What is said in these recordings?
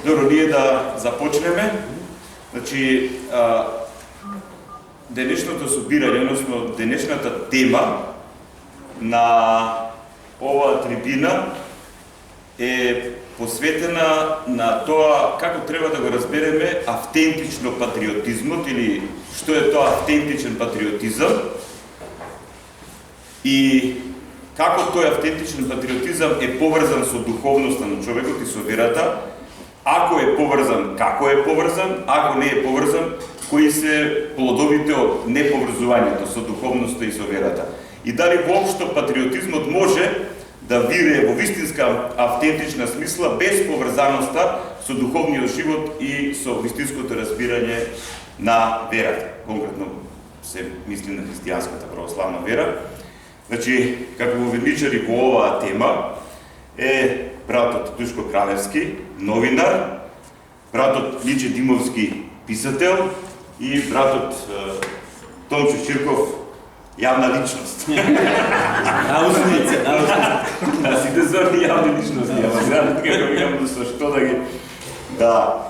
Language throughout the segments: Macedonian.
Добро, ние да започнеме. Значи, денешното собирање, односно денешната тема на оваа трибина е посветена на тоа како треба да го разбереме автентично патриотизмот или што е тоа автентичен патриотизам и како тој автентичен патриотизам е поврзан со духовноста на човекот и со верата. Ако е поврзан, како е поврзан, ако не е поврзан, кои се плодовите од неповрзувањето со духовноста и со верата. И дали воопшто патриотизмот може да вирее во вистинска автентична смисла без поврзаноста со духовниот живот и со вистинското разбирање на верата. Конкретно се мисли на христијанската православна вера. Значи, како водничари во оваа тема е братот Душко Кралевски, новинар, братот Миче Димовски, писател и братот Томчо Чирков, јавна личност. Научници. Сите зорни јавни личности, ама знаат како имам со што да ги... Да.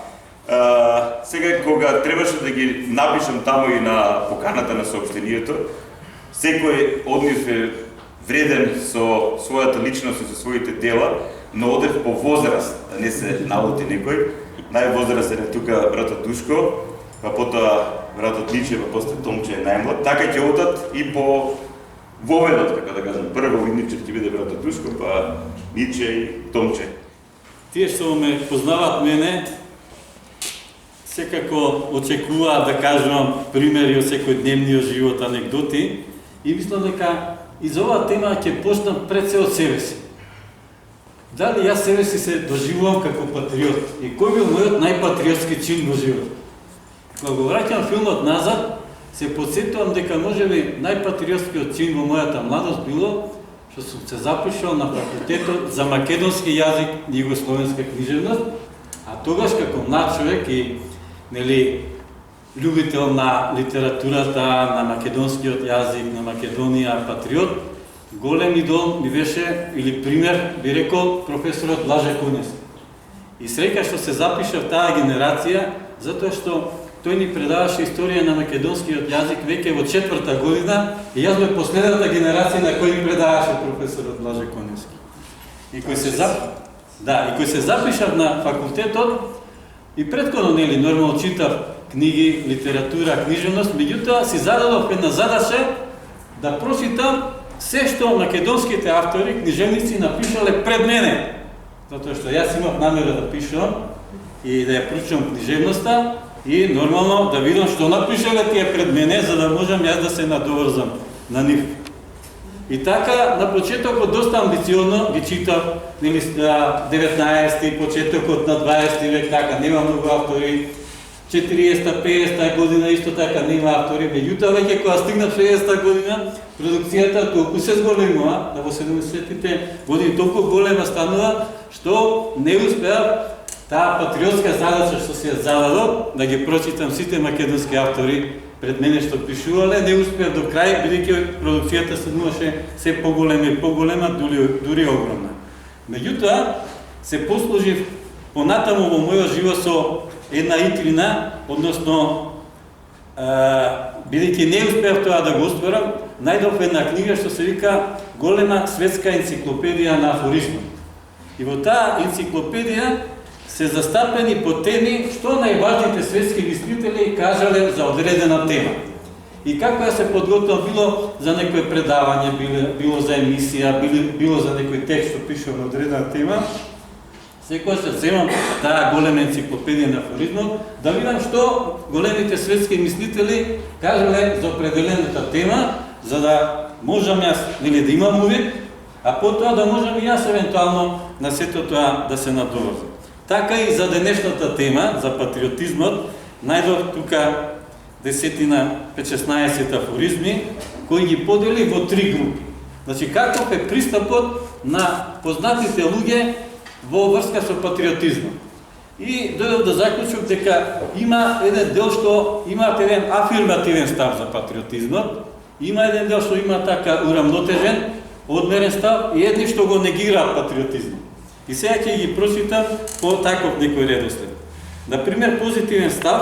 Сега, кога требаше да ги напишам таму и на поканата на соопштението, секој од нив е вреден со својата личност и со своите дела, но одев по возраст, да не се налути некој. Највозрастен е тука братот Душко, па потоа братот Миче, па после Томче е најмлад. Така ќе одат и по воведот, како да кажам. Прво видничар ќе биде братот Душко, па Миче и Томче. Тие што ме познават мене, секако очекуваат да кажувам примери од секојдневниот живот, анекдоти, и мислам дека и за оваа тема ќе почнам пред се од себе си. Дали јас себе си се доживувам како патриот и кој бил мојот најпатриотски чин во живот? Кога го враќам филмот назад, се потсетувам дека можеби најпатриотскиот чин во мојата младост било што сум се запишал на факултетот за македонски јазик и југословенска книжевност, а тогаш како млад човек и љубител на литературата, на македонскиот јазик, на Македонија, патриот, голем идол ми беше, или пример, би рекол, професорот Блаже Коневски. И среќа што се запиша в таа генерација, затоа што тој ни предаваше историја на македонскиот јазик веќе во 4-та година и јас бе последната генерација на кој ни предаваше професорот Блаже Коневски. И кој се запишав на факултетот и претходно нормално читав книги, литература, книжевност, меѓутоа си зададов една задача да прочитам се што македонските автори, книжевници напишале пред мене. Затоа што јас имав намера да пишам и да ја проучам книжевноста и нормално да видам што напишале тие пред мене, за да можам јас да се надоврзам на нив. И така, на почетокот доста амбициозно ги читав 19-ти, почетокот на 20 век, така, нема многу автори, 40-та, 50-та година исто така нема автори, меѓутоа веќе кога стигнат 60-та година, продукцијата толку се зголемува, да во 70-тите години толку голема станува, што не успеав таа патриотска задача што се зададов, да ги прочитам сите македонски автори пред мене што пишувале, не успеав до крај, бидејќи продукцијата стануваше се поголема и поголема, дури огромна. Меѓутоа, се послужив понатаму во мојот живот со една итрина, односно, бидејќи не успеав тоа да го остварам, најдов една книга што се вика Голема светска енциклопедија на афоризмот. И во таа енциклопедија се застапени по теми што најважните светски мислители кажале за одредена тема. И како ја се подготвам било за некој предавање, било за емисија, било за некој текст што пишува на одредена тема, секој се земам таа голема енциклопедија на афоризмот, да видам што големите светски мислители кажале за определената тема, за да можам јас да имам увид, а потоа да можам и јас евентуално на сето тоа да се надоврзам. Така и за денешната тема, за патриотизмот, најдов тука 10-15 афоризми, кои ги подели во 3 групи. Значи, каков е пристапот на познатите луѓе во врска со патриотизмот. И дојдов да заклучам дека има еден дел што имаат еден афирмативен став за патриотизмот, има еден дел што има така урамнотежен, одмерен став и едни што го негираат патриотизмот. И сега ќе ги прочитам по таков некој редослед. Например, позитивен став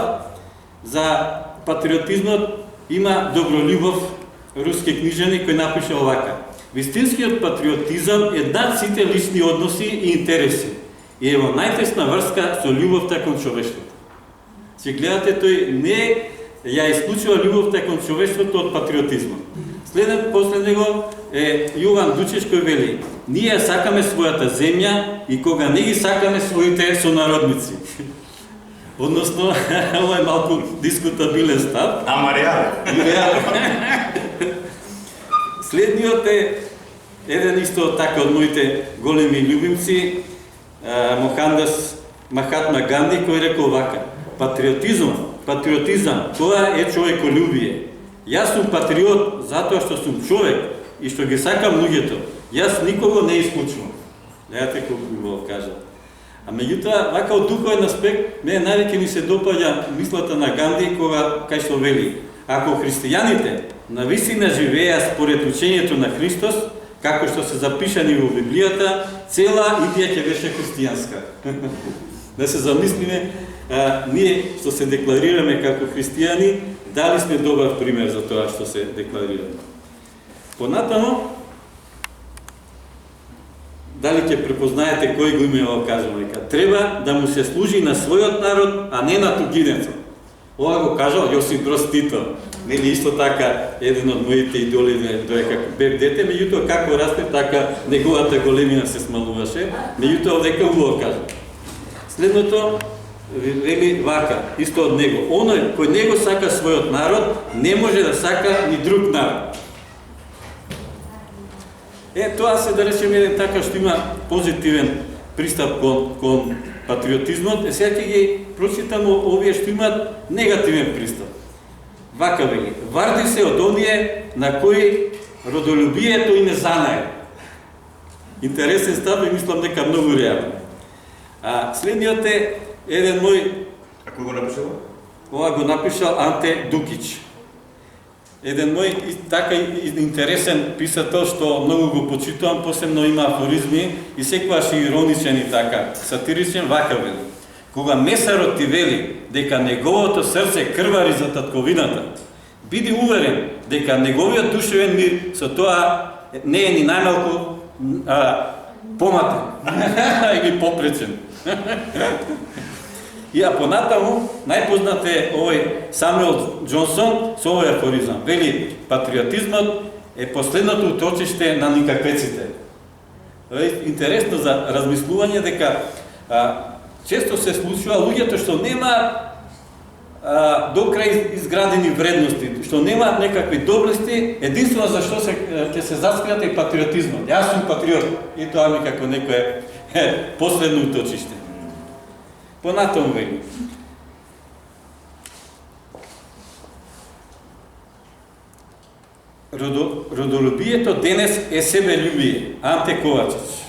за патриотизмот има Добролюбов, руски книжевник, кој напиша овака: вистинскиот патриотизам е над сите лични односи и интереси и е во најтесна врска со љубовта кон човештвото. Си гледате, тој не ја исклучува љубовта кон човештвото од патриотизмот. После него е Јован Дучич кој вели: ние сакаме својата земја и кога не ги сакаме своите сонародници. Односно, ова е малку дискутабилен став. Ама реално. Следниот е еден исто така од моите големи љубимци, Махатма Ганди, кој рекол вака: патриотизам, тоа е човеколюбие. Јас сум патриот затоа што сум човек и што ги сакам луѓето. Јас никого не исклучувам. Гледате колку го кажа. А меѓутоа, вака од духовен аспект, мене највеќе ми се допаѓа мислата на Ганди, кај што вели: ако христијаните навистина живееа според учењето на Христос, како што се запишани во Библијата, цела Индија ќе беше христијанска. Да се замислиме, ние што се декларираме како христијани, дали сме добар пример за тоа што се декларираме. Понатаму, дали ќе препознаете кој го има ова кажано, дека треба да му се служи на својот народ, а не на тугинецот. Ова го кажал Јосип Броз Тито. Нели исто така еден од моите идоли дека бев дете, меѓутоа како расте така неговата големина се смалуваше, меѓутоа дека убаво кажа. Следното вели вака, исто од него: оној кој не го сака својот народ, не може да сака ни друг народ. Тоа се, да речеме, еден така што има позитивен пристап кон патриотизмот. Сега ќе ги прочитам овие што имаат негативен пристап. Вака вели: варди се од оние на кои родолюбието им е занае. Интересен став и мислам дека многу реален. А следниот е еден мој... А кој го напишал? Ова го напишал Анте Дукич. Еден мој така интересен писател што многу го почитувам, посебно има афоризми и секогаш ироничен и така сатиричен, вака вели: кога месарот ти вели дека неговото срце крвари за татковината, биди уверен дека неговиот душевен мир со тоа не е ни најмалку поматен или попречен. И понатаму, најпознат е овој Самуел Џонсон со овој афоризам. Вели: патриотизмот е последното уточиште на никаквеците. Интересно за размислување дека често се случува луѓето што нема до крај изградени вредности, што немаат некакви доблести, единствено за што ќе се заскријат е патриотизмот. Јас сум патриот и тоа ми како некое последно уточиште. Понатаму вели: родолюбието денес е себелюбие. Анте Ковачич.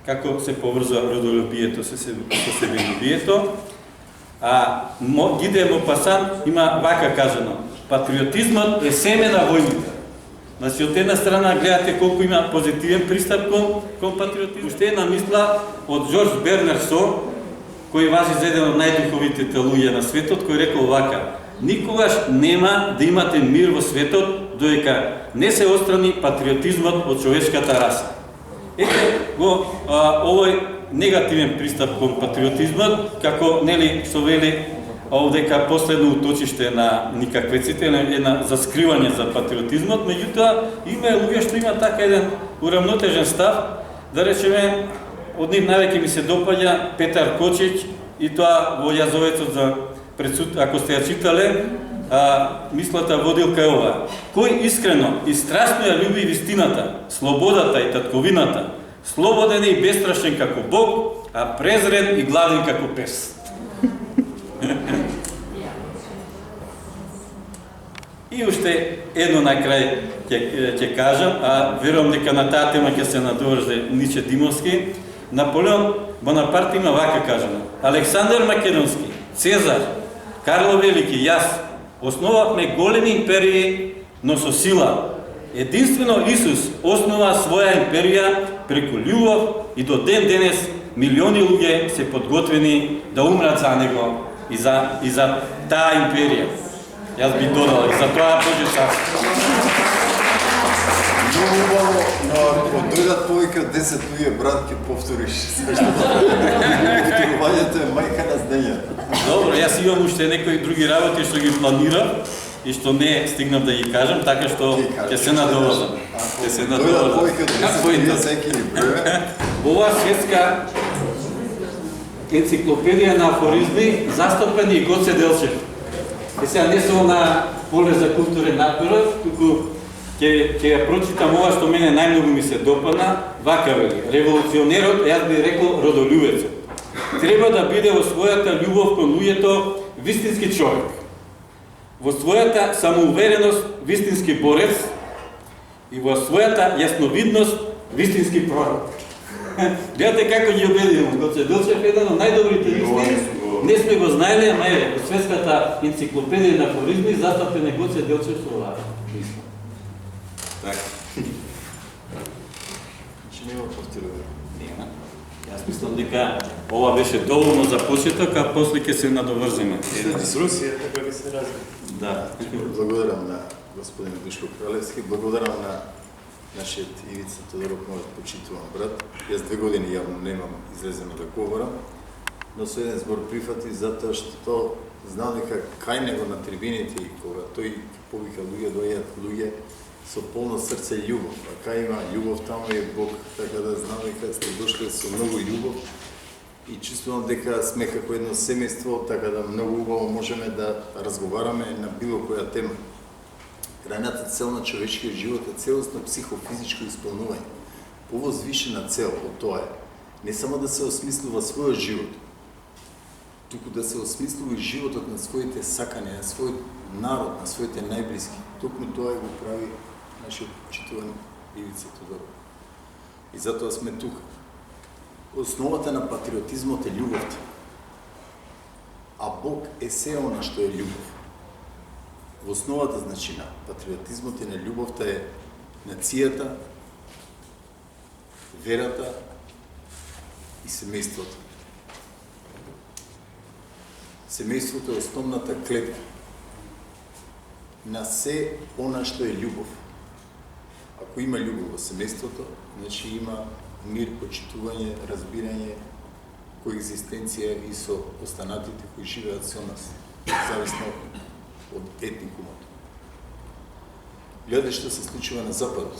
Како се поврзува родолюбието со себелюбието? Гиде Мопасан има вака кажано: патриотизмот е семе на војните. Значи, од една страна гледате колку има позитивен пристап кон патриотизм. Уште една мисла од Жорж Бернер Шоу, кој важи за еден од најдуховитите луѓе на светот, кој рекол вака: никогаш нема да имате мир во светот додека не се отстрани патриотизмот од човечката раса. Ете го овој негативен пристап кон патриотизмот, како нели што вели овдека последно уточиште на никаквеците, една заскривање за патриотизмот, меѓутоа има луѓе што има така еден урамнотежен став, да речеме. Од нив највеќе ми се допаѓа Петар Кочич и тоа во Јазовецот за предсуд, ако сте ја читале, мислата водилка е ова: кој искрено и страшно ја љуби вистината, слободата и татковината, слободен и бестрашен како Бог, а презрен и гладен како пес. И уште едно на крај ќе кажам, верувам дека на таа тема ќе се надоврзе Ниче Димовски. Наполеон Бонапарт има вака кажано: Александар Македонски, Цезар, Карло Велики, јас основавме големи империи, но со сила. Единствено Исус основа своја империја преку љубов и до ден денес милиони луѓе се подготвени да умрат за него и за таа империја. Јас би додал и за тоа Божјо царство. Много убаво, но ако дојдат повеќе од 10 луѓе, брат, ќе повториш. Повторувањето е мајка на знањето. Добро, јас имам уште некои други работи што ги планирам и што не стигнав да ги кажам, така што ќе се надоволам. Ќе се надоволам. Дојдат повеќе од 10 луѓе, секи ни броја. Ова светска енциклопедија на афоризми застапен и Гоце Делчев. И сега не само на поле за културен напорот, туку ќе ја прочитам ова што мене најмногу ми се допадна, вака вели: револуционерот, јас би рекол родолюбецот, треба да биде во својата љубов кон луѓето вистински човек, во својата самоувереност вистински борец и во својата јасновидност вистински пророк. Гледате како ги обединувам. Гоце Делчев е еден од најдобрите истини. Не сме го знаеле, ама е во светската енциклопедија на афоризми застапен е Гоце Делчев со оваа мисла. Така. Значи нема повторување. Нема. Јас мислам дека ова беше доволно за почеток, а после ќе се надоврзиме. С Русија така би се разви. Да. Благодарам на господин Душко Кралевски, благодарам на нашиот Ивица Тодоров, мојот почитуван брат. Јас 2 години јавно немам излезено да говорам, но со еден збор прифати затоа што знам дека кај него на трибините и кога тој повика луѓе, доаѓаат луѓе со полно срце и љубов. А кај има љубов, таму е Бог, така да знам дека сте дошли со многу љубов и чувствувам дека сме како едно семејство, така да многу убаво можеме да разговараме на било која тема. Крајната цел на човечкиот живот е целосно психофизичко исполнување. Повозвишена цел од тоа е не само да се осмислува својот живот, туку да се осмислува и животот на своите сакања, на својот народ, на своите најблиски. Токму тоа го прави нашиот почитуван Ивица Тодоров. И затоа сме тука. Основата на патриотизмот е љубовта. А Бог е се она што е љубов. Во основата, значи, на патриотизмот и на љубовта е нацијата, верата и семејството. Семејството е основната клетка на се она што е љубов. Ако има љубов во семејството, значи има мир, почитување, разбирање, коегзистенција и со останатите кои живеат со нас, зависно од етникумот. Гледате што се случува на Западот.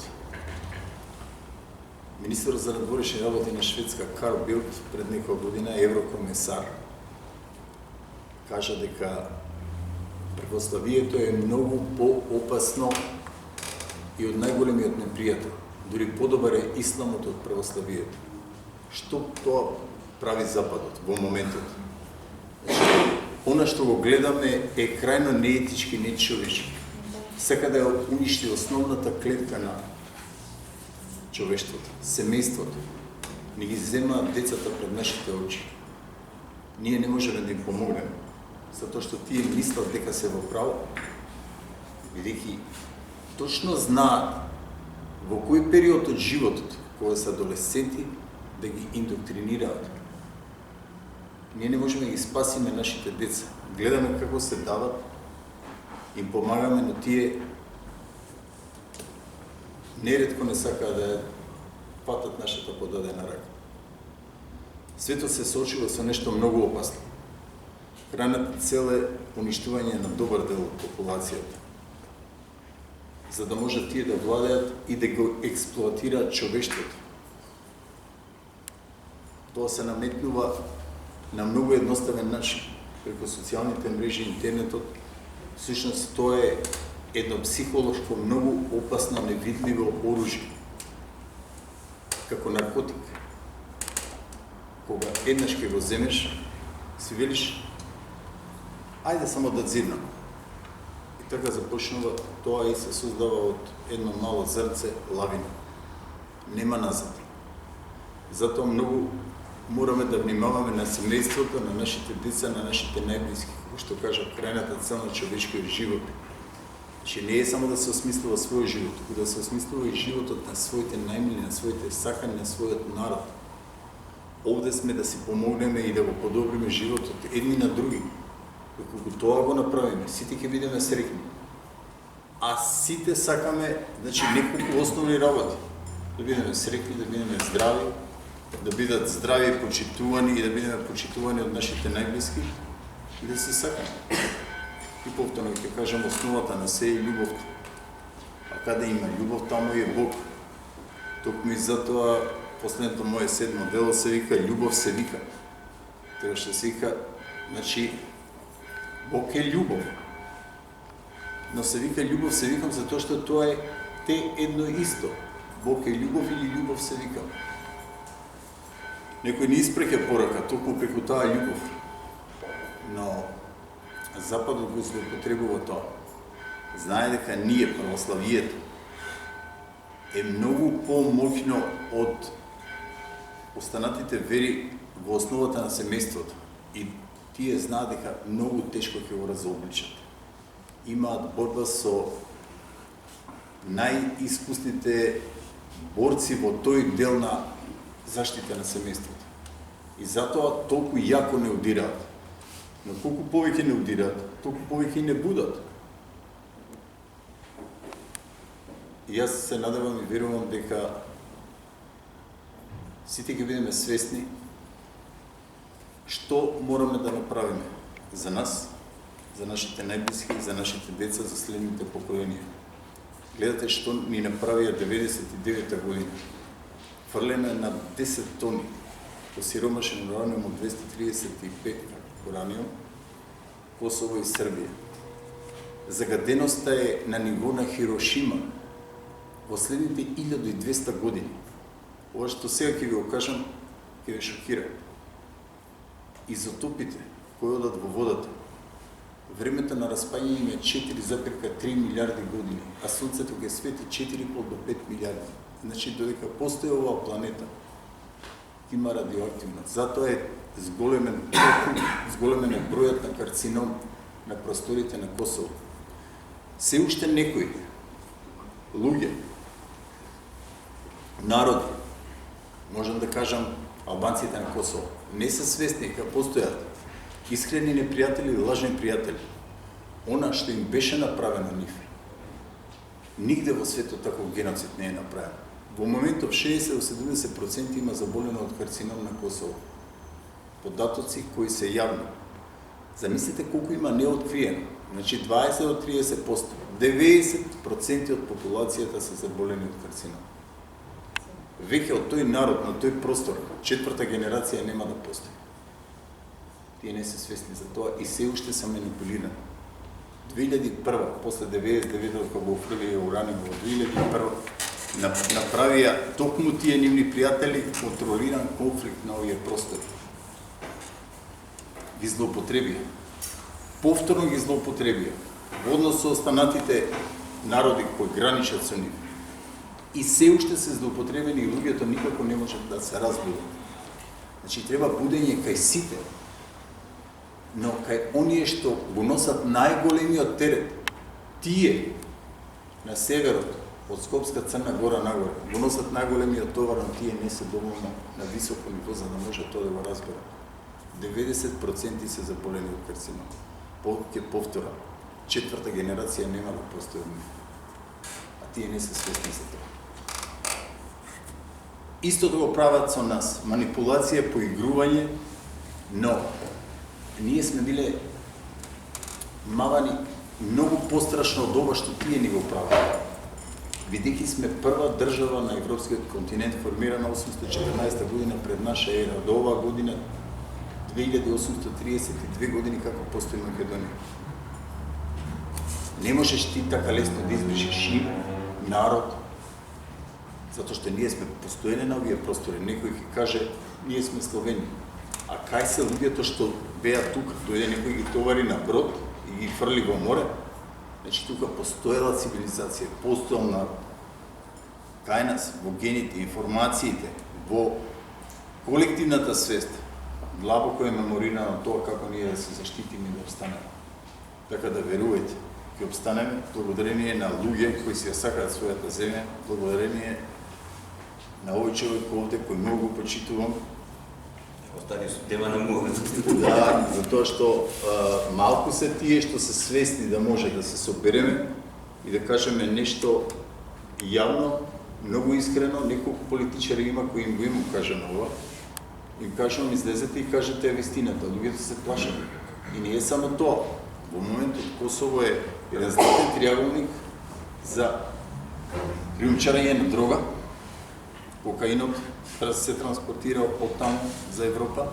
Министерот за надворешни работи на Шведска Карл Билт пред некоја година, еврокомесар, кажа дека православието е многу поопасно и од најголемиот непријател. Дури подобар е исламот од православието. Што тоа прави Западот во моментот? Она што го гледаме е крајно неетички, нечовечки. Сека да ја уништи основната клетка на човештвото, семејството. Ни ги земаат децата пред нашите очи. Ние не можеме да им помогнеме, затоа што тие мислат дека се во право, бидејќи точно знаат во кој период од животот, кога се адолесценти, да ги индоктринираат. Ние не можеме да ги спасиме нашите деца. Гледаме како се дават, им помагаме, но тие неретко не сакаат да ја фатат нашата подадена рака. Светот се соочува со нешто многу опасно. Крајната цел е уништување на добар дел од популацијата, за да можат тие да владеат и да го експлоатираат човештвото. Тоа се наметнува на многу едноставен начин, преку социјалните мрежи, интернетот. Всушност тоа е едно психолошко многу опасно, невидливо оружје, како наркотик. Кога еднаш ќе го земеш, си велиш, ајде само да дзирнам. И така започнува тоа и се создава од едно мало зрнце лавина. Нема назад. Затоа многу мораме да внимаваме на семејството, на нашите деца, на нашите најблиски, како што кажа, крајната цел на човечкиот живот. Че не е само да се осмислува својот живот, туку да се осмислува и животот на своите најмили, на своите сакани, на својот народ. Овде сме да си помогнеме и да го подобриме животот едни на други. Доколку тоа го направиме, сите ќе бидеме среќни. А сите сакаме, значи, неколку основни работи. Да бидеме среќни, да бидеме здрави, да бидат здрави и почитувани и да бидеме почитувани од нашите најблиски и да се сакаме. И повторно ќе кажам, основата на се е љубовта. А каде има љубов, таму е Бог. Токму и затоа последното мое 7 дело се вика љубов се вика. Тоа што се вика, значи, Бог е љубов. Но се вика љубов се викам затоа што тоа е те едно исто. Бог е љубов или љубов се вика. Некој не испреќа порака токму преку таа љубов. Но Западот го злоупотребува тоа. Знае дека ние, православието, е многу помоќно од останатите вери во основата на семејството. И тие знаат дека многу тешко ќе го разобличат. Имаат борба со најискусните борци во тој дел на заштита на семејството. И затоа толку јако не удираат. Но колку повеќе не удираат, толку повеќе не будат. И јас се надевам и верувам дека сите ќе бидеме свесни што мораме да направиме за нас, за нашите најблиски, за нашите деца, за следните поколенија. Гледате што ни направија 99-та година. Фрлена на 10 тони осиромашен ураниум од 235 ураниум, Косово и Србија. Загаденоста е на ниво на Хирошима во следните 1200 години. Ова што сега ќе ви го кажам, ќе ве шокира. Изотопите кои одат во водата, времето на распаѓање е 4,3 милиарди години, а Сонцето ќе свети 4,5 до 5 милиарди. Значи, додека постои оваа планета, има радиоактивност. Затоа е зголемен е бројот на карцином на просторите на Косово. Се уште некои луѓе, народи, можам да кажам албанците на Косово, не се свесни дека постојат искрени непријатели и лажни пријатели. Она што им беше направено нив, нигде во светот таков геноцид не е направен. Во моментов 60-70% има заболено од карцином на Косово. Податоци кои се јавни. Замислите колку има неоткриено. Значи 20 до 30%. 90% од популацијата се заболени од карцином. Веќе од тој народ, на тој простор, 4-та генерација нема да постои. Тие не се свесни за тоа и се уште се манипулирани. 2001, после 99 кога го фрлија ураниум во 2001, направија токму тие нивни пријатели контролиран конфликт на овие простори. Ги злоупотребија. Повторно ги злоупотребија во однос со останатите народи кои граничат со нив. И се уште се злоупотребени и луѓето никако не можат да се разбудат. Значи, треба будење кај сите, но кај оние што го носат најголемиот терет, тие на северот, од Скопска Црна Гора нагоре, го носат најголемиот товар, но тие не се доволно на високо ниво за да може тоа да го разберат. 90% се заболени од карцином. Ќе повторам, 4-та генерација нема да постои од нив. А тие не се свесни за тоа. Истото го прават со нас. Манипулација, поигрување, но ние сме биле мавани многу пострашно од ова што тие ни го прават. Бидејќи сме прва држава на европскиот континент формирана 814 година пред наша ера, до оваа година 2832 години како постои Македонија. Не можеш ти така лесно да избришеш име, народ, затоа што ние сме постоеле на овие простори. Некој ќе каже, ние сме Словени. А кај се луѓето што беа тука? Дојде некој ги товари на брод и ги фрли во море? Значи, тука постоела цивилизација, постоел народ. Кај нас, во гените, информациите, во колективната свест, длабоко е меморирано тоа како ние да се заштитиме и да обстанеме. Така да верувајте, ќе обстанеме благодарение на луѓе кои си ја сакаат својата земја, благодарение на овој човек овде кој многу почитувам, Остани со тема на му. Да, затоа што малку се тие што се свесни да може да се собереме и да кажеме нешто јавно, многу искрено. Неколку политичари има кои им го имам кажано ова. Им кажам, излезете и кажете вистината, луѓето се плашат. И не е само тоа. Во моментот Косово е еден златен триаголник за криумчарење на дрога. Кокаинот се транспортира од таму за Европа,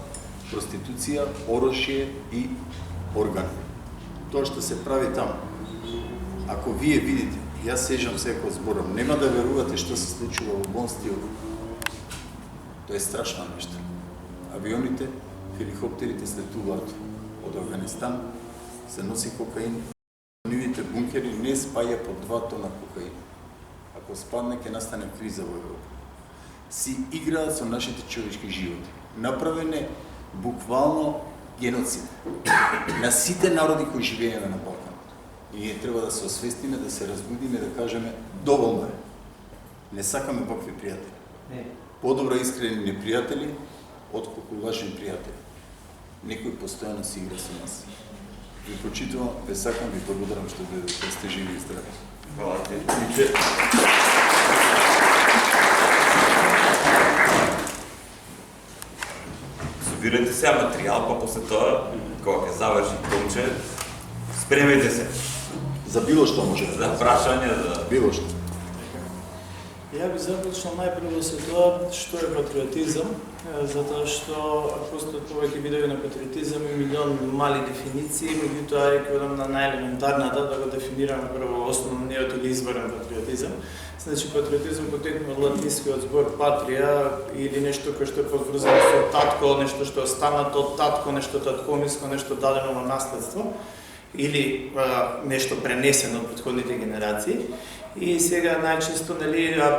проституција, оружје и органи. Тоа што се прави таму. Ако вие видите, јас сежам секој зборам, нема да верувате што се случува во Бон Стил. Тоа е страшно нешто. Авионите, хеликоптерите слетуваат од Афганистан, се носи кокаин, нивните бункери не спаја по 2 тона кокаин. Ако спадне, ќе настане криза во Европа. Си играат со нашите човечки животи. Направен е буквално геноцид на сите народи кои живееме на Балканот. И ние треба да се освестиме, да се разбудиме, да кажеме доволно е. Не сакаме вакви пријатели. Подобро искрени непријатели, отколку лажни пријатели. Некој постојано си игра со нас. Ви почитувам, ве сакам, ви благодарам што дојдете, сте живи и здрави. Хвала ти. Собирате сега материјал, па после тоа, кога ќе заврши Томче, спремете се. За било што може За прашање, за... било што. Ја би започнал најпрво со тоа што е патриотизам, затоа што постојат повеќе видови на патриотизам и милион мали дефиниции, меѓутоа ја ќе на најелементарната да го дефинираме прво основниот или изворен патриотизам. Значи патриотизам потекнува од латинскиот збор патрија или нешто кое што е поврзано со татко, нешто што е останато од татко, нешто татковинско, нешто дадено во наследство или нешто пренесено од претходните генерации. И сега најчесто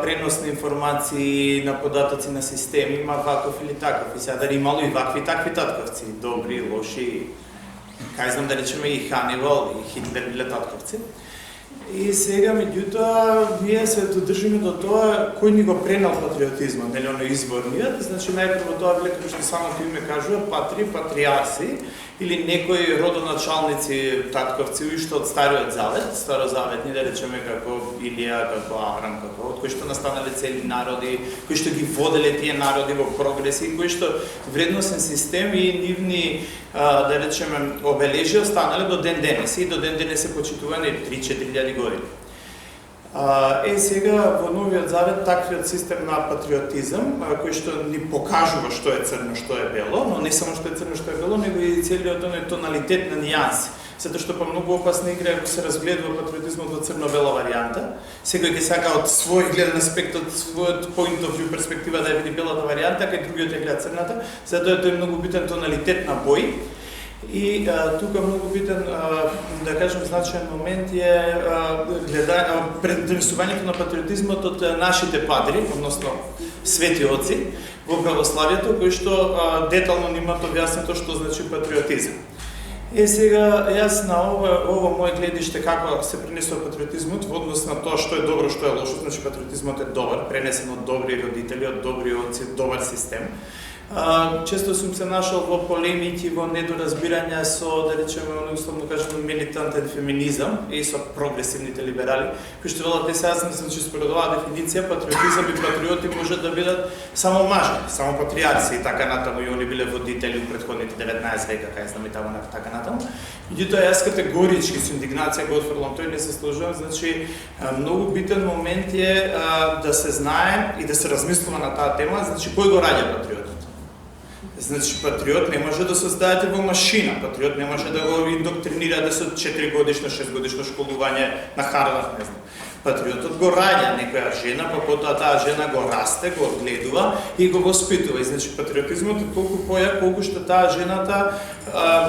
пренос на информации, на податоци на системи има ваков или таков. И сега дали имало и вакви такви татковци, добри, лоши, кај знам да речеме и Ханибал и Хитлер биле татковци. И сега, меѓутоа, ние се додржиме до тоа кој ни го пренел патриотизмот, нели оно изворниот. Значи најпрво тоа биле како што самото име кажува патриарси или некои родоначалници татковци уште од Стариот Завет, старозаветни да речеме како Илија, како Аврам, како од кои што настанале цели народи, кои што ги воделе тие народи во прогреси, кои што вредносен систем и нивни да речеме обележи останале до ден денес и до ден денес се почитувани 3-4 години. Сега во Новиот Завет таквиот систем на патриотизам, кој што ни покажува што е црно, што е бело, но не само што е црно, што е бело, него и целиот тој тоналитет на нијанси. Затоа што па многу опасна игра ако се разгледува патриотизмот во црно-бела варијанта. Секој ќе сака од свој гледен аспект, од својот point of view перспектива да ја види белата варијанта, кај другиот ја гледа црната. Затоа тој е многу битен тоналитет на бој. И тука многу битен, да кажем, значаен момент е пренесувањето на патриотизмот од нашите падри, односно свети оци во православието, кои што детално ни имаат објаснето што значи патриотизам. Сега, јас на ова моје гледиште како се пренесува патриотизмот во однос на тоа што е добро, што е лошо, значи патриотизмот е добар, пренесен од добри родители, од добри оци, добар систем. Често сум се нашол во полемики, во недоразбирања со, да речеме, условно кажано, милитантен феминизам и со прогресивните либерали, кои што велат сега, значи според оваа дефиниција, патриотизам и патриоти можат да бидат само мажи, само патриарси и така натаму, и они биле водители во претходните 19 века, кај знам и таму така натаму. Меѓутоа, јас категорички со индигнација го отфрлам, тој не се служам, значи многу битен момент е да се знае и да се размислува на таа тема, значи кој го раѓа патриотот. Значи, патриот не може да создадете во машина, патриот не може да го индоктринирате со 4 годишно, 6 годишно школување на Харвард, не знам. Патриотот го раѓа некоја жена, па потоа таа жена го расте, го одгледува и го воспитува. И значи патриотизмот е толку појак колку што таа жената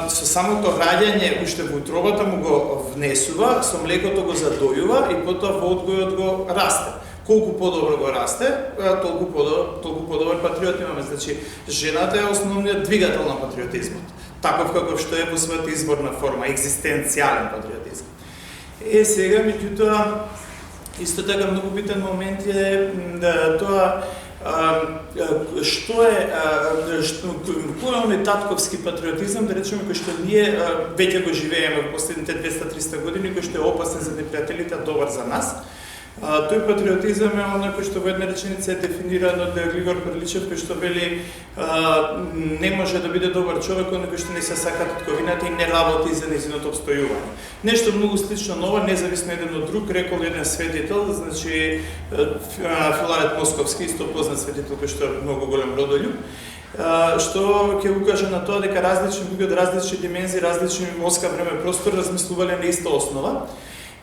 со самото раѓање уште во утробата му го внесува, со млекото го задојува и потоа во одгојот го расте. Колку подобро го расте, толку подобар патриот имаме. Значи, жената е основниот двигател на патриотизмот. Таков каков што е во својата изворна форма, екзистенцијален патриотизм. Сега, меѓутоа, исто така многу битен момент е да тоа кој е оној татковски патриотизам, да речеме, кој што ние веќе го живееме во последните 200-300 години, кој што е опасен за непријателите, а добар за нас. Тој патриотизам е оној кој што во една реченица е дефиниран од Григор Перличев, кој што вели не може да биде добар човек оној кој што не се сака татковината и не работи за нејзиното обстојување. Нешто многу слично на ова, независно еден од друг, рекол еден светител, значи Филарет Московски, исто познат светител кој што е многу голем родолюб, што ќе укаже на тоа дека различни луѓе од различни димензии, различни мозка, време, простор размислувале на иста основа.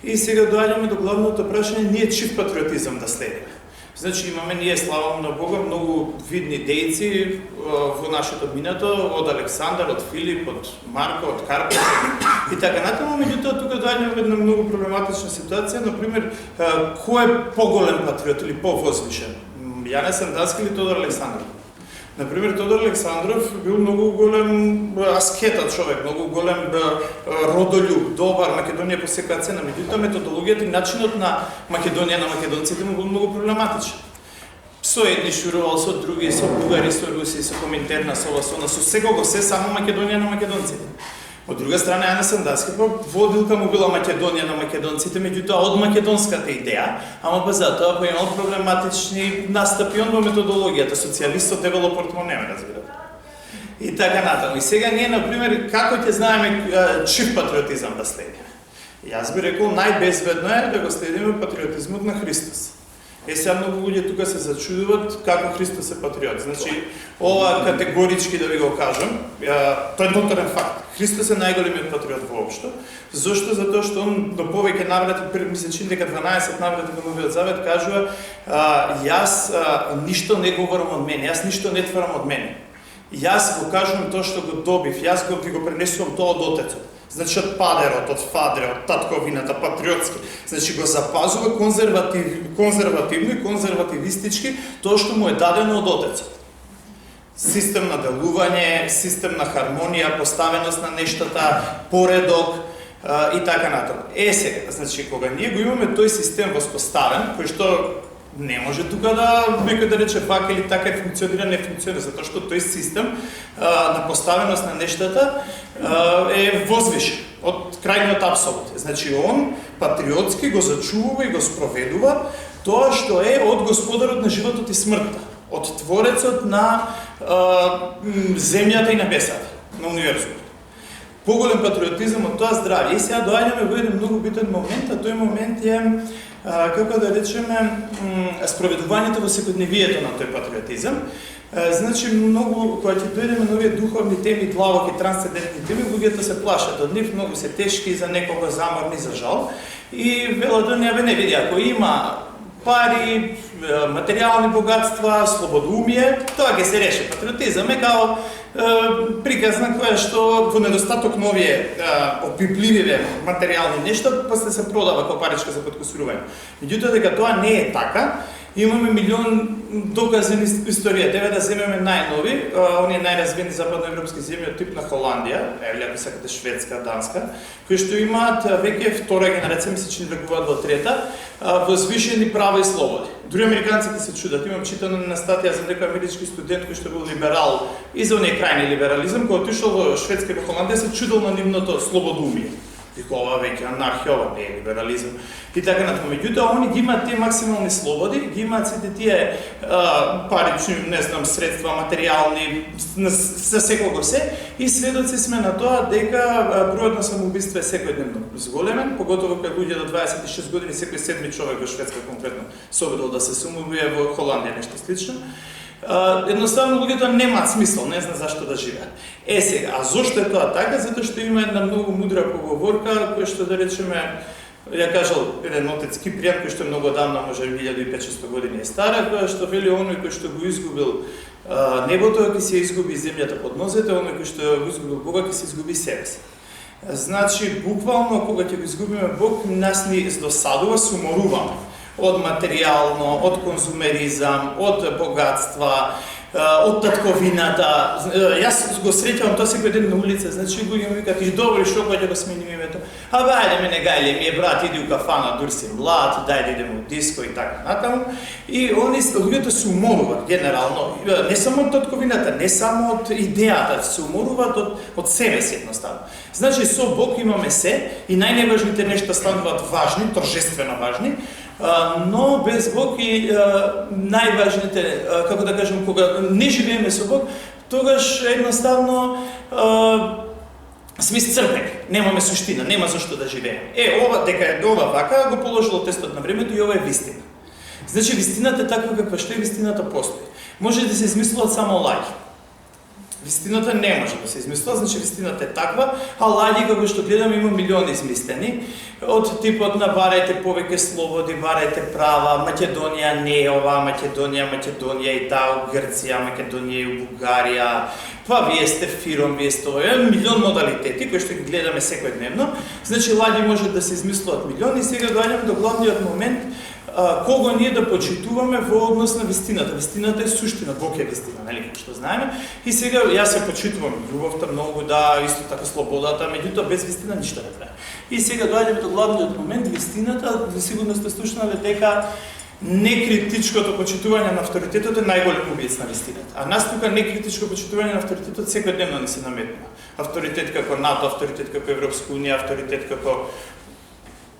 И сега доаѓаме до главното прашање, ние чив патриотизам да следиме. Значи имаме ние, слава на Бога, многу видни дејци во нашето минато, од Александар, од Филип, од Марко, од Карпов и така натаму, меѓутоа тука доаѓаме во една многу проблематична ситуација, например, кој е поголем патриот или повозвишен? Јане Сандански или Тодор Александров? Например, Тодор Александров бил многу голем аскета човек, многу голем родолюб, добар, Македонија по секоја цена. Меѓутоа, методологијата и начинот на Македонија на македонците му бил многу проблематичен. Со едни шурувал, со други, со бугари, со руси, со Коминтерна, со ова, со она, со секого се само Македонија на македонците. Од друга страна, Јане Сандански водилка му била Македонија на македонците, меѓутоа од македонската идеја, ама затоа имал проблематични настапи во методологијата, социјалист со девело портмонеме, разбирате. И така натаму. И сега ние, например, како ќе знаеме чив патриотизам да следиме? Јас би рекол, најбезбедно е да го следиме патриотизмот на Христос. Сега многу луѓе тука се зачудуваат како Христос е патриот. Значи, ова категорички да ви го кажам, тоа е ноторен факт. Христос е најголемиот патриот воопшто. Зошто? Затоа што он до повеќе наврати, ми се чини дека 12 наврати во Новиот Завет кажува јас ништо не говорам од мене, јас ништо не тврдам од мене. Јас го кажувам тоа што го добив, јас ви го пренесувам тоа од Отецот. Значи од падерот, од фадре, од татковината, патриотски. Значи го запазува конзервативно и конзервативистички тоа што му е дадено од Отецот. Систем на делување, систем на хармонија, поставеност на нештата, поредок и така натаму. Сега, значи кога ние го имаме тој систем воспоставен, кој што не може тука да некој да рече вака или така функционира, не функционира, затоа што тој систем на поставеност на нештата е возвишен од крајниот апсолут. Значи он патриотски го зачувува и го спроведува тоа што е од Господарот на животот и смртта, од Творецот на земјата и небесата, на универзумот. Поголем патриотизам од тоа здравје. И сега доаѓаме во еден многу битен момент, а тој момент е како да речеме спроведувањето во секојдневието на тој патриотизам. Значи многу кога ќе дојдеме на овие духовни теми, длабоки, трансцендентни теми, луѓето се плашат од нив, многу се тешки, за некого заморни, за жал. И велат да не види, ако има пари, материјални богатства, слободоумие, тоа ќе се реши. Патриотизам е као приказна која што во недостаток на овие опиплививе материјални нешта, после се продава како паричка за подкосурување. Меѓутоа дека тоа не е така, имаме милион докази на историјата. Еве да земеме најнови, оние најразвени западноевропски земји од тип на Холандија, еве ако сакате Шведска, Данска, кои што имаат веќе втора генерација, мислам че влегуваат во трета, возвишени права и слободи. Дури американците се чудат. Имам читано на статија за некој амерички студент кој што бил либерал и за оние крајни либерализам, кој отишол во Шведска и во Холандија, се чудел на нивното слободоумие. Вика, ова веќе анархија, ова не е либерализам. И така натаму. Меѓутоа, они ги имаат тие максимални слободи, ги имаат сите тие парични, не знам, средства, материјални, за секого се, и сведоци сме на тоа дека бројот на самоубиства е секојдневно зголемен, поготово кога луѓе до 26 години, секој седми човек во Шведска конкретно се обидел да се самоубие, во Холандија нешто слично. Едноставно луѓето немаат смисол, не знаат зашто да живеат. Сега, а зошто е тоа така? Затоа што има една многу мудра поговорка, која што да речеме, ја кажал еден отец Кипријан, кој што е многу давно, може 1500 години е стара, која што вели оној кој што го изгубил небото, ќе се изгуби земјата под нозете, оној кој што го изгубил Бога, ќе се изгуби себе си. Значи, буквално, кога ќе го изгубиме Бог, нас ни издосадува, суморуваме од материјално, од конзумеризам, од богатства, од татковината. Јас го среќавам тоа секој ден на улица, значи луѓе ми викаат: "И добро, што ќе го сменим името?" Абе, ајде ме не гајле, ми е брат, иди у кафана, дур си млад, дај да идеме у диско и така натаму. И луѓето се уморуваат генерално, не само од татковината, не само од идејата, се уморуваат од себе си едноставно. Значи со Бог имаме се и најневажните нешта стануваат важни, торжествено важни. Но без Бог и најважните, како да кажем, кога не живееме со Бог, тогаш едноставно сме исцрпени, немаме суштина, нема зашто да живееме. Ова, дека е ова вака, го положило тестот на времето и ова е вистина. Значи, вистината е таква каква што е, вистината постои. Може да се измислуват само лаѓи. Вистината не може да се измислува, значи вистината е таква, а лаѓи, како што гледаме, има милиони измислени, од типот на барајте повеќе слободи, барајте права, Македонија не е ова, Македонија и таа, Грција, Македонија и Бугарија, па вие сте фиром, вие сте ова, милион модалитети кои што ги гледаме секојдневно. Значи лаѓи може да се измислуваат милиони и сега доаѓаме до главниот момент, кого ние да почитуваме во однос на вистината. Вистината е суштина, Бог е вистина, нели, што знаеме. И сега јас се почитувам љубовта многу, да, исто така слободата, меѓутоа без вистина ништо не треба. И сега доаѓаме до главниот момент, вистината, сигурно сте слушнале дека некритичкото почитување на авторитетот е најголем убиец на вистината. А нас тука некритичко почитување на авторитетот секојдневно ни се наметнува. Авторитет како НАТО, авторитет како Европска унија, авторитет како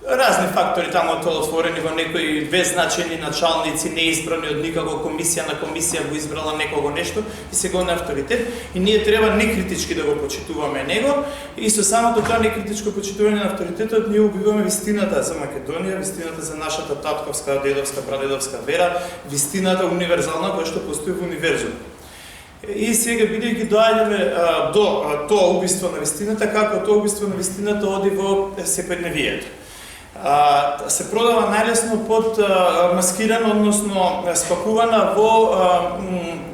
разни фактори таму отворени во некои беззначени началници, неизбрани од никако комисија на комисија го избрала некого нешто и се го на авторитет и ние треба некритички да го почитуваме него и со самото тоа некритичко почитување на авторитетот ние убиваме вистината за Македонија, вистината за нашата татковска, дедовска, прадедовска вера, вистината универзална која што постои во универзум. И сега бидејќи доаѓаме до тоа убиство на вистината, како тоа убиство на вистината оди во секојдневието. Се продава најлесно под маскирана, односно спакувана во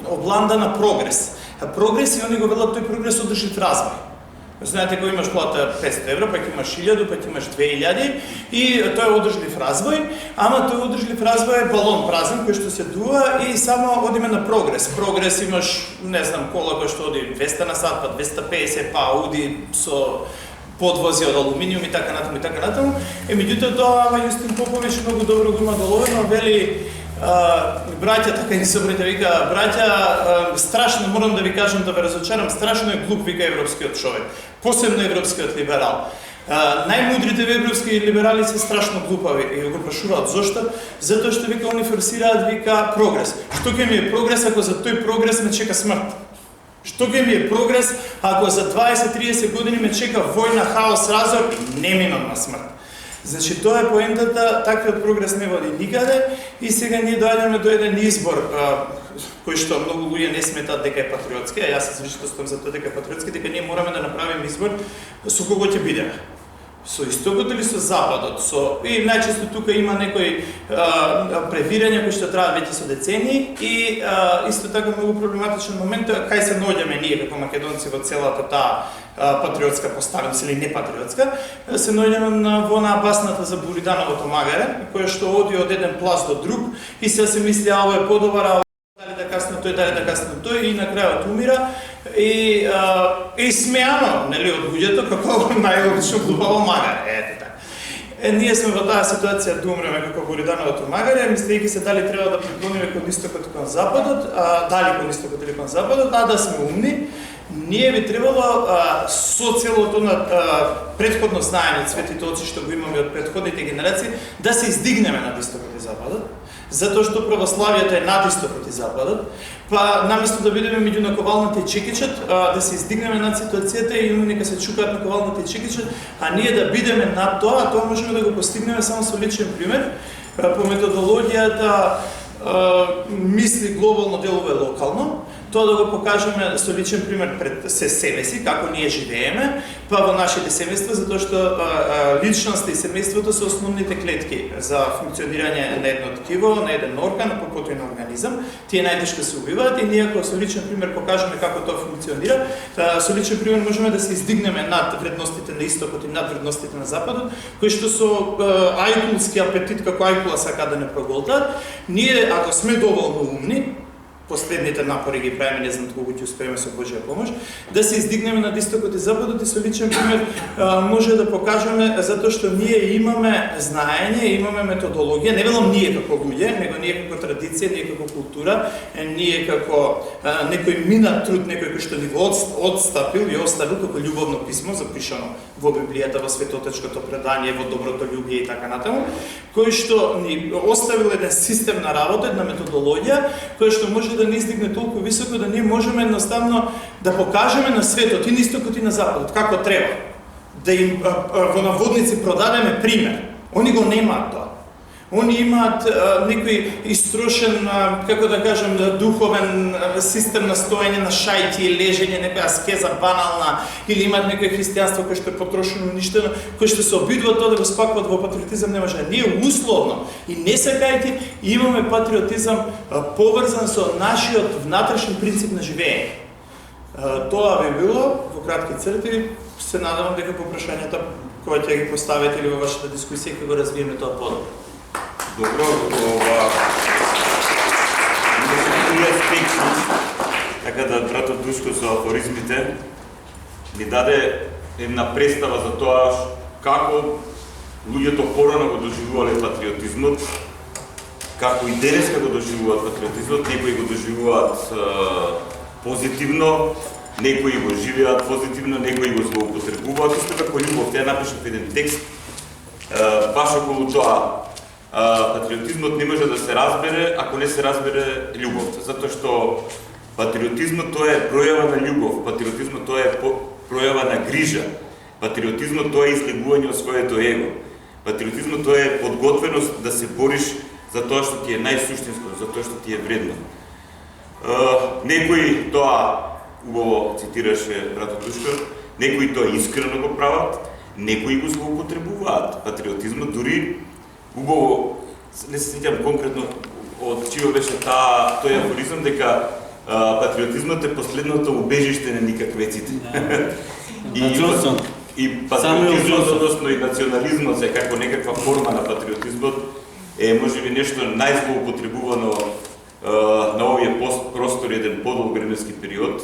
обланда на прогрес. Прогрес, и они го велат, тој прогрес одржлив развој. Знаете, кога имаш плата 500 евро, па ќе имаш 1000, па ќе имаш 2000 и тој е одржлив развој, ама тој одржлив развој е балон празен кој што се дува и само одиме на прогрес. Прогрес имаш, не знам, кола која што оди 200 на сат, па 250, па Ауди со подвози од алуминиум и така натаму и така натаму. Меѓутоа тоа Јустин Попович многу добро го има головено, вели браќа, така ни се обраќа, вика, браќа, страшно, морам да ви кажам, да ве разочарам, страшно е глуп, вика европскиот човек, посебно европскиот либерал. Најмудрите европски либерали се страшно глупави и го прашуваат зошто? Затоа што вика они форсираат, вика, прогрес. Што ќе ми е прогрес ако за тој прогрес ме чека смрт? Што ќе ми е прогрес ако за 20-30 години ме чека војна, хаос, разор и неминатна смрт? Значи тоа е поентата, таквиот прогрес не води никаде и сега ние доаѓаме до еден избор кој што многу луѓе не сметаат дека е патриотски, а јас се зачитувам за тоа дека е патриотски, дека ние мораме да направиме избор со кого ќе бидеме. Со истокот или со западот, и најчесто тука има некои превирања кои што траат веќе со децении и исто така многу проблематичен момент е кај се наоѓаме ние како македонци во целата таа патриотска поставеност или непатриотска, се наоѓаме во басната за Буридановото магаре, која што оди од еден пласт до друг и се мисли ова е подобар, дали да касно тој и на крајот умира и смеано, нели, од луѓето како најобично глупаво магаре, ете така. Ние сме во таа ситуација да умреме како Буридановото магаре, мислејќи се дали треба да преклониме кон истокот и кон западот, дали кон истокот или кон западот, да сме умни, ние би требало со целото на претходно знаење од светите оци што го имаме од претходните генерации, да се издигнеме над истокот и западот, затоа што православието е над истокот и западот, па наместо да бидеме меѓу наковалната и чекичот, да се издигнеме над ситуацијата и нека се чукаат наковалната и чекичот, а ние да бидеме над тоа, тоа можеме да го постигнеме само со личен пример, по методологијата мисли глобално, делува локално, тоа да го покажеме со личен пример пред себе си, како ние живееме, па во нашите семејства, затоа што личноста и семејството се основните клетки за функционирање на едно ткиво, на еден орган, потоа и на организам. Тие најтешко се убиваат и ние ако со личен пример покажеме како тоа функционира, со личен пример можеме да се издигнеме над вредностите на истокот и над вредностите на западот, кои што со ајкулски апетит како ајкула сака да не проголтаат. Ние ако сме доволно умни, последните напори ги правиме, не знам колку ќе успееме со Божја помош, да се издигнеме над истокот и западот и со личен пример може да покажеме затоа што ние имаме знаење, имаме методологија, не велам ние како луѓе, него ние како традиција, ние како култура, ние како некој минат труд, некој кој што ни го отстапил и оставил како љубовно писмо запишано во Библијата, во светотечкото предание, во доброто љубие и така натаму, кој што ни оставил еден систем на работа, една методологија, која што може да ни издигне толку високо да ние можеме едноставно да покажеме на светот и на истокот и на западот како треба. Да им во наводници продадеме пример. Они го немаат тоа. Они имаат некој истрошен, како да кажем, духовен систем на стоење на шајки и лежење, некоја аскеза банална, или имаат некој христијанство кој што е потрошено, уништено, кој што се обидува тоа да го спакуваат во патриотизам, не може. Ние условно и не сакајќи имаме патриотизам поврзан со нашиот внатрешен принцип на живење. Тоа би било во кратки црти. Се надевам дека по прашањата кои ќе ги поставите или во вашата дискусија ќе го развиеме тоа подобро. Добро, така да братот Душко со афоризмите ни даде една представа за тоа како луѓето порано го доживувале патриотизмот, како и денеска го доживуваат патриотизмот, некои го доживуваат позитивно, некои го живеат позитивно, некои го злоупотребуваат, исто како љубов. Ја напишав еден текст баш околу тоа. Патриотизмот не може да се разбере ако не се разбере љубовта, затоа што патриотизмот тоа е пројава на љубов, патриотизмот тоа е пројава на грижа, патриотизмот тоа е излегување од своето его, патриотизмот тоа е подготвеност да се бориш за тоа што ти е најсуштинско, за тоа што ти е вредно. Некои тоа убаво цитираше братот Душко, некои тоа искрено го прават, некои го злоупотребуваат. Патриотизмот дури убаво, не се сеќам конкретно од чио беше тој афоризам, дека патриотизмот е последното убежиште на никаквеците. И патриотизмот, односно и национализмот се како некаква форма на патриотизмот е можеби нешто најзлоупотребувано на овие простори еден подолг временски период,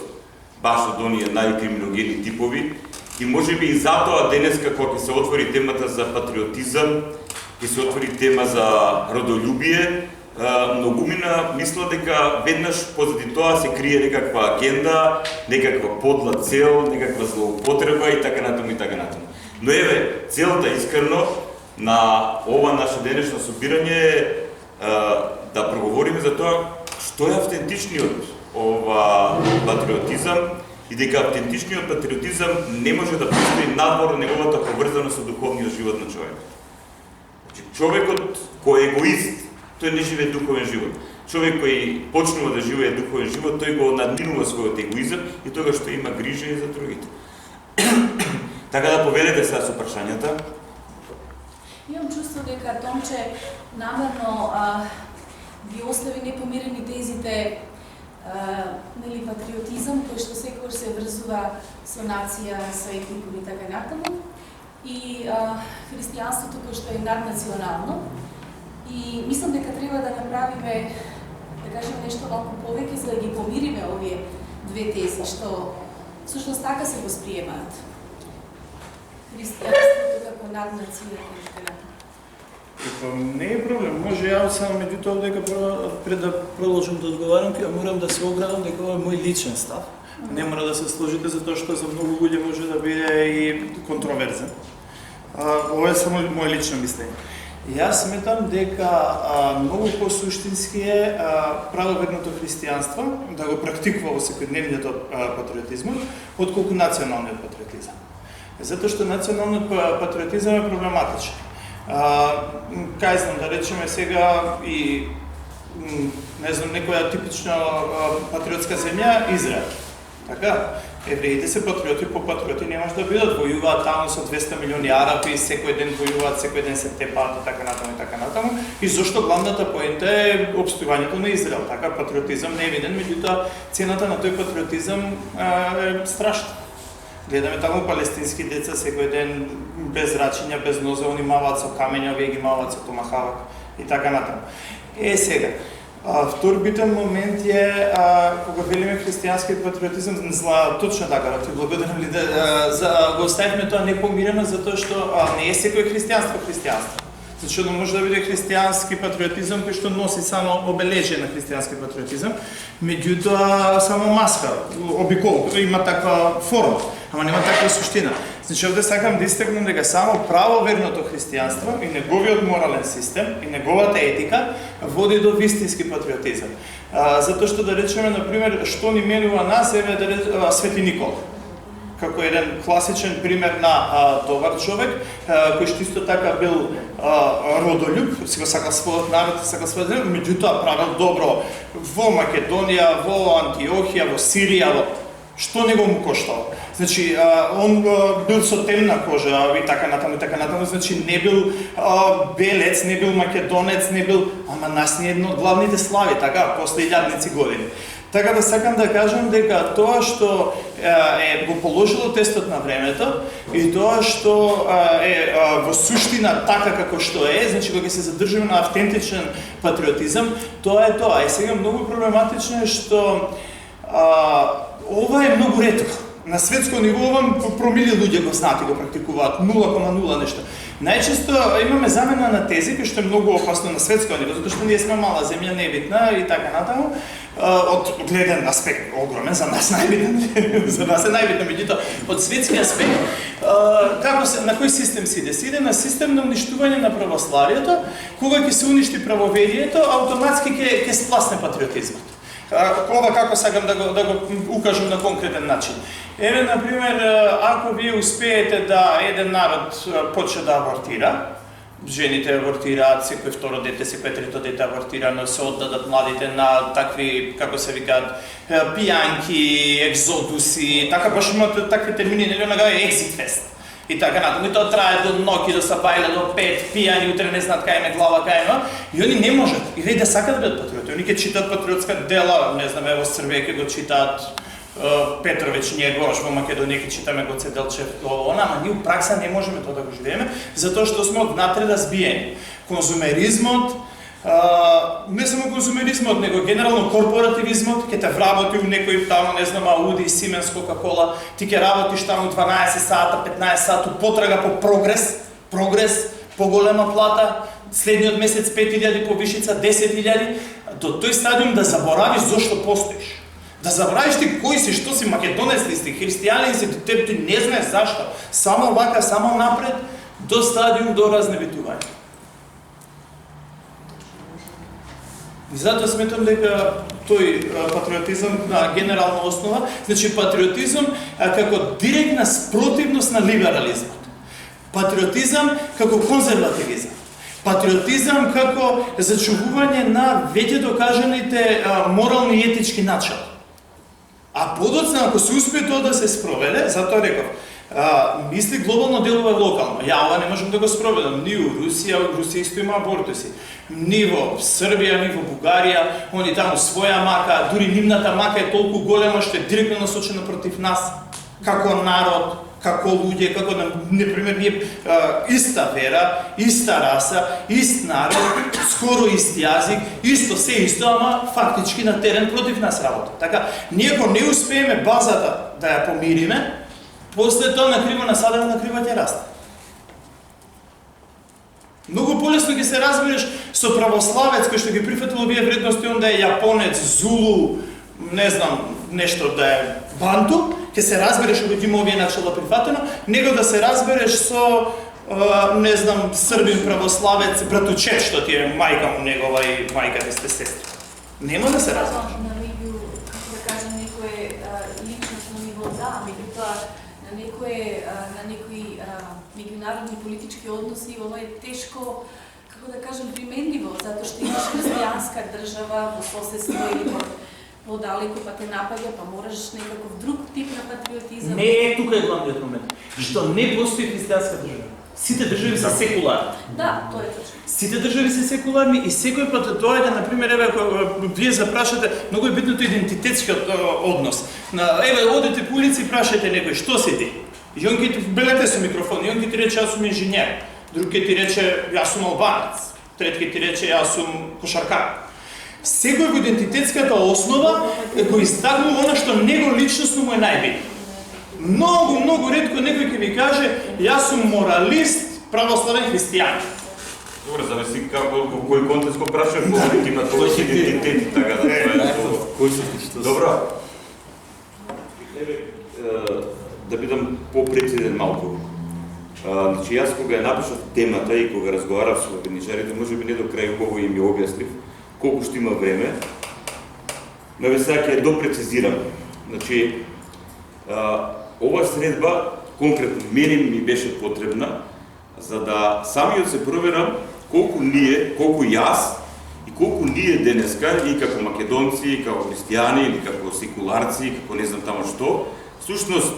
баш од оние најкриминогени типови, и можеби и затоа денеска кога ќе се отвори темата за патриотизам, ќе се отвори тема за родолюбие, многумина мисла дека веднаш позади тоа се крие некаква агенда, некаква подла цел, некаква злоупотреба и така натаму и така натаму. Но еве, целта искрено на ова наше денешно собирање е да проговориме за тоа што е автентичниот патриотизам и дека автентичниот патриотизам не може да постои надвор неговата поврзаност со духовниот живот на човек. Човекот кој е егоист, тој не живее духовен живот. Човек кој почнува да живее духовен живот, тој го надминува својот егоизам и тогаш што има грижа и за другите. Така да поведете сега со прашањата. Имам чувство дека Томче намерно ги остави непомирени тезите патриотизам, кој што секогаш се врзува со нација, со етникум и така натаму, и христијанството кој што е наднационално. И мислам дека треба да направиме, да кажем, нешто малку повеќе за да ги помириме овие две тези, што всушност така се восприемаат. Христијанството како наднацијата и така натаму. Не е проблем, може ја само меѓутоа дека пред да продолжам да одговарам, ќе морам да се оградам дека ова е мој личен став. Не мора да се сложите затоа што за многу луѓе може да биде и контроверзен. Ова е само моје лично мислење. Јас сметам дека многу посуштински е правоверното христијанство да го практикува во секојдневниот патриотизмот, отколку националниот патриотизам. Затоа што националниот патриотизам е проблематичен. Кај знам, да речеме сега и не знам, некоја типична патриотска земја, Израел. Така, евреите се патриоти, по патриоти не може да бидат, војуваат таму со 200 милиони араби, секој ден војуваат, секој ден се тепаат и така натаму и така натаму. И зошто главната поента е опстојувањето на Израел. Така, патриотизам не е виден, меѓутоа цената на тој патриотизам е страшна. Гледаме таму палестински деца секој ден без рачиња, без нозе, они маваат со камења, вие ги маваат со томахавак и така натаму. Сега, Втор битен момент е кога велиме христијански патриотизам, точно така, ти благодарам ли го оставивме тоа непомирено затоа што не е секој христијанство. Зашто може да биде христијански патриотизам кој што носи само обележие на христијански патриотизам, меѓутоа само маска, обикол, има таква форма, ама нема таква суштина. Значи овде сакам да истакнам дека само правоверното христијанство и неговиот морален систем и неговата етика води до вистински патриотизам. Затоа што да речеме на пример што ни менува нас еве Свети Никола. Како еден класичен пример на добар човек, кој што исто така бил родолюб, си го сакал својот народ, сакал својот народ, меѓутоа правил добро во Македонија, во Антиохија, во Сирија, што него му коштало. Значи, он бил со темна кожа и така натаму, значи не бил белец, не бил македонец, не бил, ама нас ни едно од главните слави, така, после илјадници години. Така да сакам да кажам дека тоа што го положило тестот на времето и тоа што е во суштина така како што е, значи кога се задржиме на автентичен патриотизам, тоа е тоа. И сега многу проблематично е што ова е многу ретко. На светско ниво ова промили луѓе го знаат и го практикуваат, 0,0 нешто. Најчесто имаме замена на тези, кој што е многу опасно на светско ниво, затоа што ние сме мала земја, небитна и така натаму. Од гледен аспект огромен, за нас најбитен, за нас е најбитно, меѓутоа од светски аспект, на кој систем се иде? Се иде на систем на уништување на православието, кога ќе се уништи правоверието, автоматски ќе спласне патриотизмот. Ова како сакам да го укажам на конкретен начин. Еве, например, ако вие успеете да еден народ почне да абортира, жените абортираат, секој второ дете, секој трето дете абортира, но се оддадат младите на такви, како се викаат, пијанки, екзодуси, така баш имате такви термини, нели онага е екзит фест. И така натаму, и тоа трае до ноќи, до сабајле, до 5, пијани, утре не знаат кај ме глава, кај ме, и они не можат, и веќе да сакат да бидат патриоти, они ќе читат патриотска дела, не знам, ево Србија ќе го читаат, Петрович Njegош во Македонија ќе читаме го Цеделчев, ама ние у пракса не можеме тоа да го живееме, затоа што сме однатре разбиени. Конзумеризмот, не само конзумеризмот, него генерално корпоративизмот ќе те вработи у некој таму, не знам, Ауди, Сименс, Кока-Кола, ти ќе работиш таму 12 сата, 15 сата, потрага по прогрес, поголема плата, следниот месец 5.000 повишица, 10.000, до тој стадиум да заборавиш зошто постоиш. Да забравиш ти кој си, што си, македонец ли си, христијанин си, ти не знаеш зашто. Само вака, само напред, до стадиум до разнебитување. И затоа сметам дека тој патриотизам на генерална основа, значи патриотизам како директна спротивност на либерализмот. Патриотизам како конзервативизам. Патриотизам како зачувување на веќе докажаните морални и етички начала. А подоцна, ако се успее тоа да се спроведе, затоа реков, мисли глобално, делува локално. Ја ова не можам да го спроведам. Ни у Русија исто има абортуси. Ни во Србија, ни во Бугарија, они таму своја мака, дури нивната мака е толку голема што е директно насочена против нас, како народ, како луѓе, како, например, ние иста вера, иста раса, ист народ, скоро ист јазик, исто, се исто, ама фактички на терен против нас работа. Така, ние ако не успееме базата да ја помириме, после тоа на криво насадено, на криво ќе расте. Многу полесно ќе се разбереш со православец кој што ги прифатил овие вредности, онда е јапонец, зулу, не знам, нешто да е банту, ќе се разбереш кога има овие начала прифатено, него да се разбереш со не знам, србин православец, братучет, што ти е мајка му негова и мајката сте сестри. Нема да се разбереш. На како да кажам, некое личностно ниво, да, меѓутоа на некои меѓународни политички односи, ова е тешко, како да кажам, применливо, затоа што имаш христијанска држава во соседство или подалеку, па те напаѓа, па мораш некаков друг тип на патриотизам. Не е тука е главниот момент, што не постои христијанска држава. Сите држави се секуларни. Да, тоа е точно. Сите држави се секуларни и секој пат доаѓа, например, еве, вие запрашате, многу е битното идентитетскиот однос. Еве, одите по улици и прашате некој, што си ти? И он ќе белете со микрофон, и он ќе ти рече, јас сум инженер. Друг ќе ти рече, јас сум албанец. Трет ќе ти рече, јас сум кошаркар. Секој во идентитетската основа го истакнува она што него личносно му е најбитно. Многу ретко некој ќе ви каже јас сум моралист, православен христијан. Добре, зависи како во кој контекст го прашуваш, кога има тоа идентитет, така да тоа е тоа. Кој си ти што? Добро. Да бидам попрецизен малку. Значи јас кога ја напишав темата и кога разговарав со организаторите, можеби не до крај убаво им ја објаснив колку што има време, но ве сега ќе ја допрецизирам. Значи, ова средба конкретно мене ми беше потребна за да самиот се проверам колку јас и колку ние денеска и како македонци, и како христијани, или како секуларци, како не знам тамо што, всушност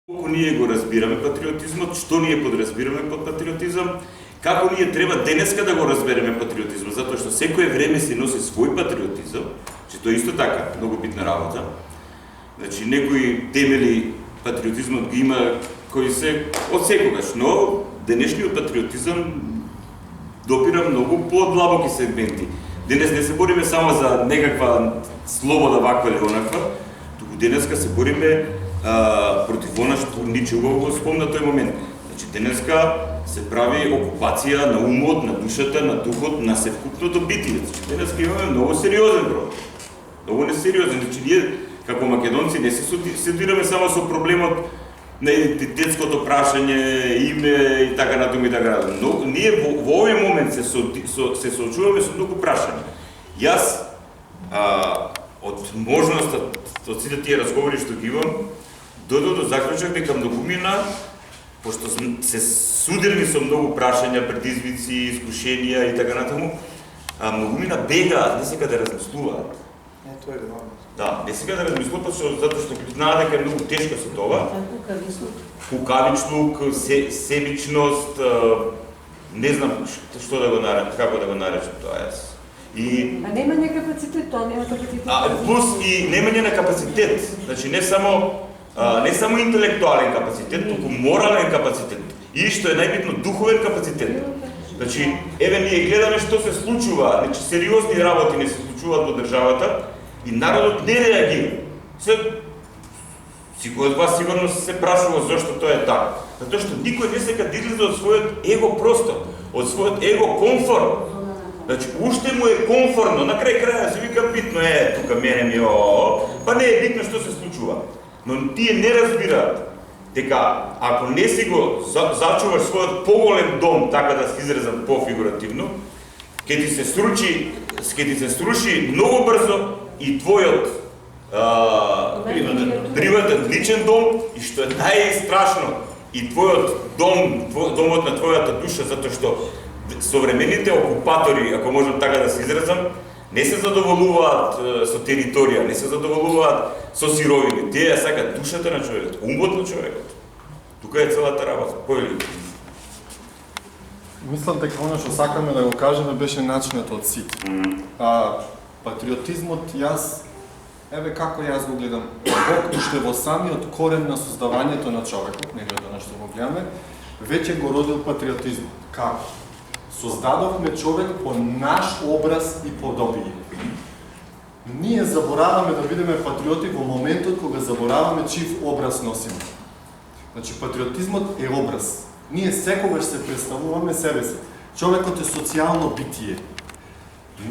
колку ние го разбираме патриотизмот, што ние подразбираме под патриотизам, како ние треба денеска да го разбереме патриотизмот, затоа што секое време се носи свој патриотизам, че тоа исто така многу битна работа. Значи некои темели патриотизмот ги има кои се од секогаш, но денешниот патриотизам допира многу подлабоки сегменти. Денес не се бориме само за некаква слобода ваква или онаква, туку денеска се бориме против она што Ниче убаво го спомна тој момент. Значи денеска се прави окупација на умот, на душата, на духот, на севкупното битие. Значи денеска имаме многу сериозен проблем. Многу несериозен. Значи ние како македонци не се судираме само со проблемот на идентитетското прашање, име и така натаму и така натаму. Но ние во овој момент се соочуваме со многу прашања. Јас од можноста од сите тие разговори што ги имам, додо до заклучок дека многумина, пошто се судирани со многу прашања, предизвици, искушенија и така натаму, многумина бега, не сека да размислуваат. Тоа е главно. Да, не сега да размислуват, затоа што знаат дека е многу тешко се тоа. Кукавичлук, себичност, не знам што да го наречам, како да го наречам тоа јас. А немање капацитет, тоа нема капацитет. Плюс и немање на капацитет, значи не само интелектуален капацитет, туку морален капацитет. И што е најбитно, духовен капацитет. Значи, еве ние гледаме што се случува, значи сериозни работи не се случуваат во државата, и народот не реагира. Секој од вас сигурно се прашува зошто тоа е така. Затоа што никој не сека да излезе од својот его простор, од својот его комфорт. Значи, уште му е комфортно, на крај краја се вика битно е, тука мене ми па не е битно што се случува. Но тие не разбираат дека ако не си го зачуваш својот поголем дом, така да се изразам пофигуративно, ќе ти се сруши многу брзо и твојот приватен личен дом, и што е најстрашно, и твојот дом, домот на твојата душа, затоа што современите окупатори, ако можам така да се изразам, не се задоволуваат со територија, не се задоволуваат со сировини. Тие ја сакат душата на човекот, умот на човекот. Тука е целата работа. Појли? Мислам дека оно што сакаме да го кажеме беше начинот од сите. Патриотизмот, еве како јас го гледам, Бог уште во самиот корен на создавањето на човекот, не гледа на што го гледаме, веќе го родил патриотизмот. Како? Создадовме човек по наш образ и подобие. Ние забораваме да бидеме патриоти во моментот кога забораваме чив образ носиме. Значи, патриотизмот е образ. Ние секогаш се представуваме себе си. Човекот е социјално битие.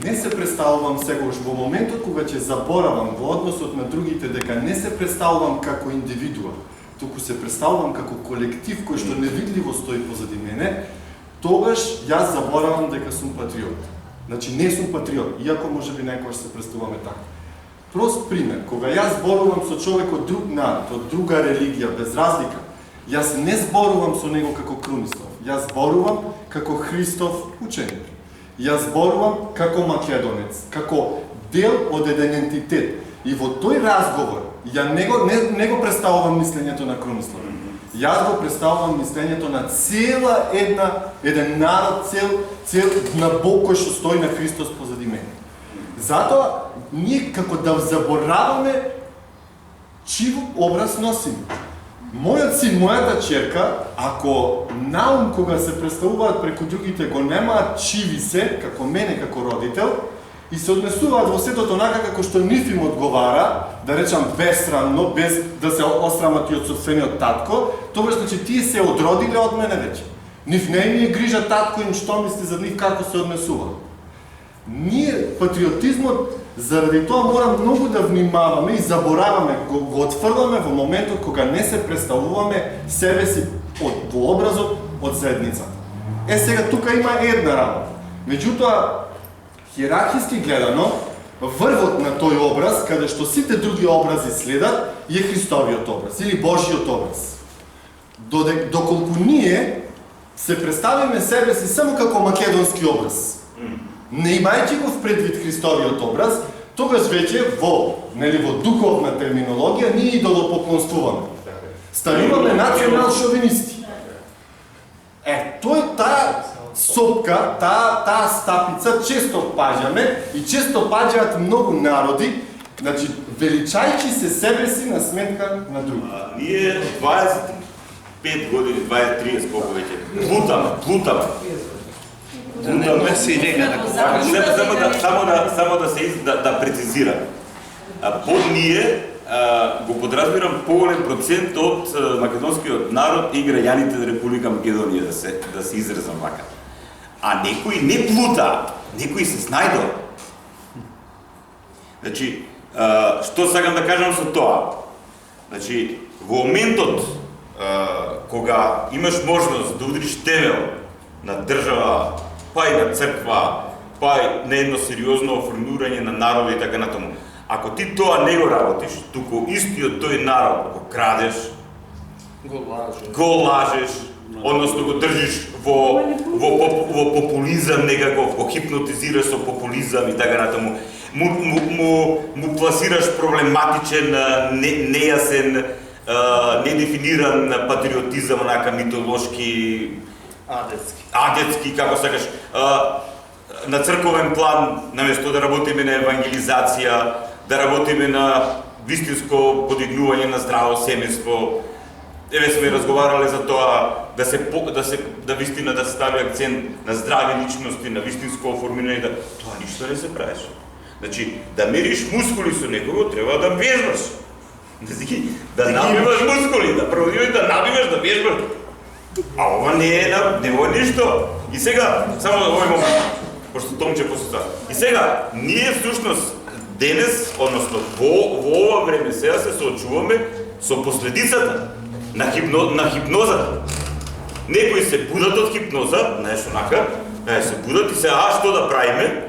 Не се представувам секогаш во моментот кога ќе заборавам во односот на другите дека не се представувам како индивидуа, туку се представувам како колектив кој што невидливо стои позади мене, тогаш јас заборавам дека сум патриот. Значи не сум патриот, иако можеби некогаш се представуваме така. Прост пример, кога јас зборувам со човек од друг народ, од друга религија, без разлика, јас не зборувам со него како Крунислав, јас зборувам како Христов ученик. Јас зборувам како македонец, како дел од еден ентитет. И во тој разговор, ја не го представувам мислењето на Крунислав. Јас го представувам мислењето на еден народ, цел на Бог кој што стои на Христос позади мене. Затоа, ние како да забораваме чив образ носиме. Мојот син, мојата черка, ако наум кога се представуваат преку другите го немаат чиви се, како мене, како родител, и се однесуваат во светот онака како што нив им одговара, да речам безсрамно, без да се осрамати од собствениот татко, тоа значи тие се одродиле од мене веќе. Нив не им е грижа татко им што мисли за нив како се однесува. Ние патриотизмот заради тоа мора многу да внимаваме и забораваме, го отфрламе во моментот кога не се представуваме себе си во образот од заедницата. Сега тука има една работа. Меѓутоа, хиерархиски гледано, врвот на тој образ, каде што сите други образи следат, е Христовиот образ или Божиот образ. Доколку ние се представиме себе си само како македонски образ, не имајќи го в предвид Христовиот образ, тогаш веќе во духовна терминологија ние идолопоклонствуваме. Ставиваме национал-шовинисти. Тоа е таа сопка, таа стапица често паѓаме и често паѓаат многу народи, значи величајќи се себе си на сметка на други. Ние 25 години, 20-30 колку веќе плутаме. Да не се ирега Само да прецизирам. Под ние го подразбирам поголем процент од македонскиот народ и граѓаните на Република Македонија, да се изразам вака. А некои не плута, некои се снајдо. Значи, што сакам да кажам со тоа? Значи, во моментот кога имаш можност да удриш темел на држава, па и на црква, па и на едно сериозно оформирање на народа и така натаму. Ако ти тоа не го работиш, туку истиот тој народ го крадеш, го лажеш, односно го држиш во популизам некаков, го хипнотизираш со популизам и така натаму, му пласираш проблематичен, нејасен, недефиниран патриотизам, онака митолошки, адетски, како сакаш, на црковен план, наместо да работиме на евангелизација, да работиме на вистинско подигнување на здраво семејство. Еве сме разговарале за тоа да вистина да се стави акцент на здрави личности, на вистинско оформирање, тоа ништо не се правиш. Значи, да мериш мускули со некого, треба да вежбаш. Да набиваш мускули, да продиваш, да набиваш, да вежбаш. А ова не е ништо. И сега, само да овој момент, пошто Томче после тоа. И сега, ние всушност денес, односно во ова време сега се соочуваме со последицата на хипнозата. Некои се будат од хипноза, знаеш онака, се будат и сега, што да правиме?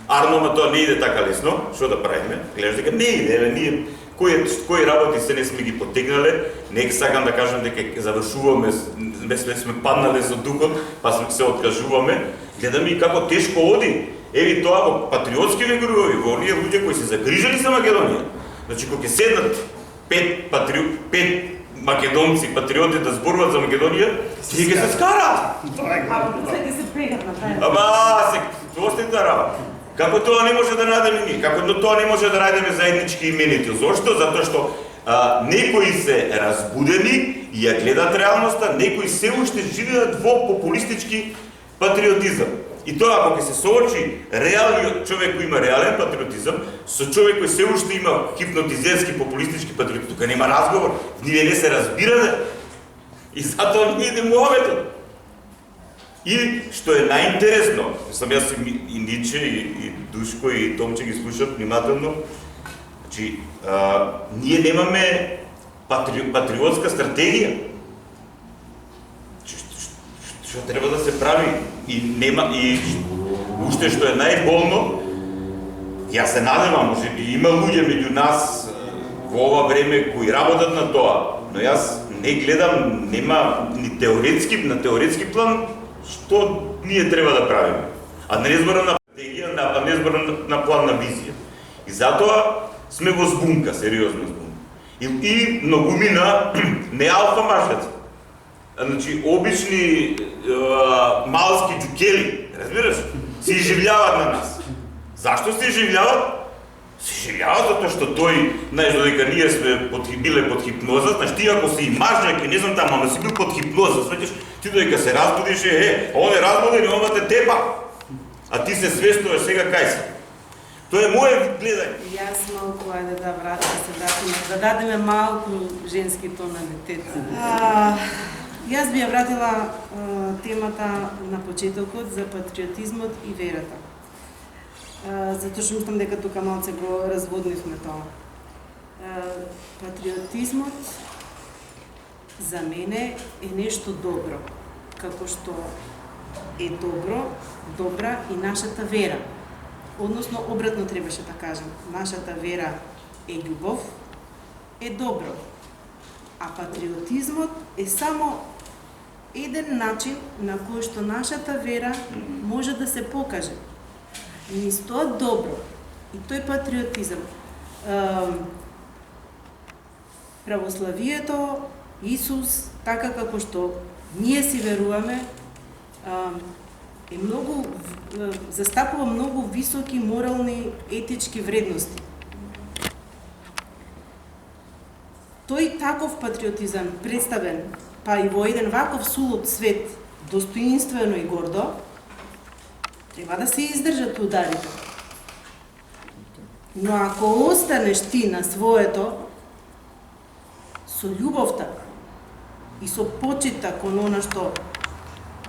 Арно, ма тоа не иде така лесно, што да правиме? Гледаш дека не иде, ние кои работи се не сме ги потегнале, нека сакам да кажам дека завршуваме, сме паднале за духот, па се откажуваме, гледаме и како тешко оди. Еви тоа во патриотски кругови, во оние луѓе кои се загрижали за Македонија. Значи, кога ќе седнат пет македонци, патриоти да зборуват за Македонија, тие ќе се скараат. Ама, тоа сте да работа. Како тоа не може да најдеме ние? Како тоа не може да најдеме заеднички именител? Зошто? Затоа што некои се разбудени и ја гледат реалноста, некои се уште живеат во популистички патриотизам. И тоа, ако ќе се соочи реалниот човек кој има реален патриотизам, со човек кој се уште има хипнотизерски популистички патриотизам, тука нема разговор, ние не се разбираме. И затоа ние идеме овето. И што е најинтересно, сам јас и Ниче, и Душко, и Томче ги слушат внимателно, значи, ние немаме патриотска стратегија. Што треба да се прави и уште што е најболно, јас се надевам, може би има луѓе меѓу нас во ова време кои работат на тоа, но јас не гледам, нема ни на теоретски план што ние треба да правиме. А не зборам на стратегија, а не зборам на план на визија. И затоа сме во збунка, сериозна збунка. И многумина не алфа машаци. Значи, обични малски джукели, разбираш, се изживljават на нас. Зашто се изживljават? Се жалјава затоа што тој, знаеш, додека ние сме биле под хипноза, знаеш, ти ако си мажњак и не знам таму, ама си бил под хипноза, свеќаш, ти додека се разбудиш, он е разбуден и ова те тепа, а ти се свестуваш сега кај си. Тоа е моје гледање. Јас малку, ајде да вратиме, да дадеме малку женски тоналитет. Јас би ја вратила темата на почетокот за патриотизмот и верата. Затоа што мислам дека тука малце го разводнивме тоа. Патриотизмот за мене е нешто добро, како што е добра и нашата вера. Односно, обратно требаше да кажем. Нашата вера е љубов, е добро. А патриотизмот е само еден начин на кој што нашата вера може да се покаже. Низ тоа добро и тој патриотизам. Православието, Исус, така како што ние си веруваме, е многу, застапува многу високи морални, етички вредности. Тој таков патриотизам представен, па и во еден ваков сулут свет, достоинствено и гордо, треба да се издржат ударите. Но ако останеш ти на своето, со љубовта и со почита кон она што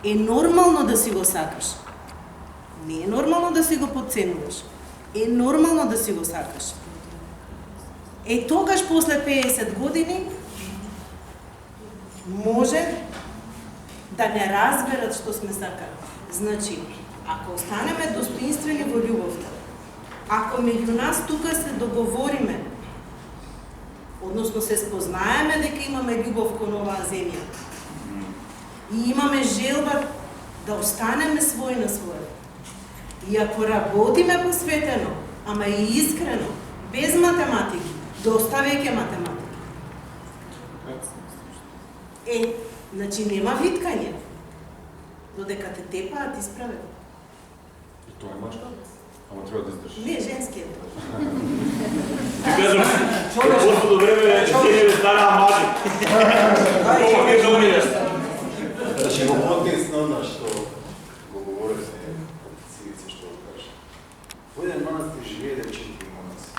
е нормално да си го сакаш. Не е нормално да си го подценуваш. Е нормално да си го сакаш. Е тогаш после 50 години може да не разберат што сме сакали. Значи, ако останеме достоинствени во љубовта, ако меѓу нас тука се договориме, односно се спознаеме дека имаме љубов кон оваа земја, и имаме желба да останеме свој на свој. И ако работиме посветено, ама и искрено, без математики, доставяјќи математики. Значи нема виткање. Додека те тепаат исправено. И тоа е мачка? Ама треба да издржиш. Не, женски е тоа. Ти кажам, после време жените станаа мажи. Ова ке доминеш. Значи, во контекст на она што го говорите, цигица што го кажа. Во еден манастир живееле 4 монаси.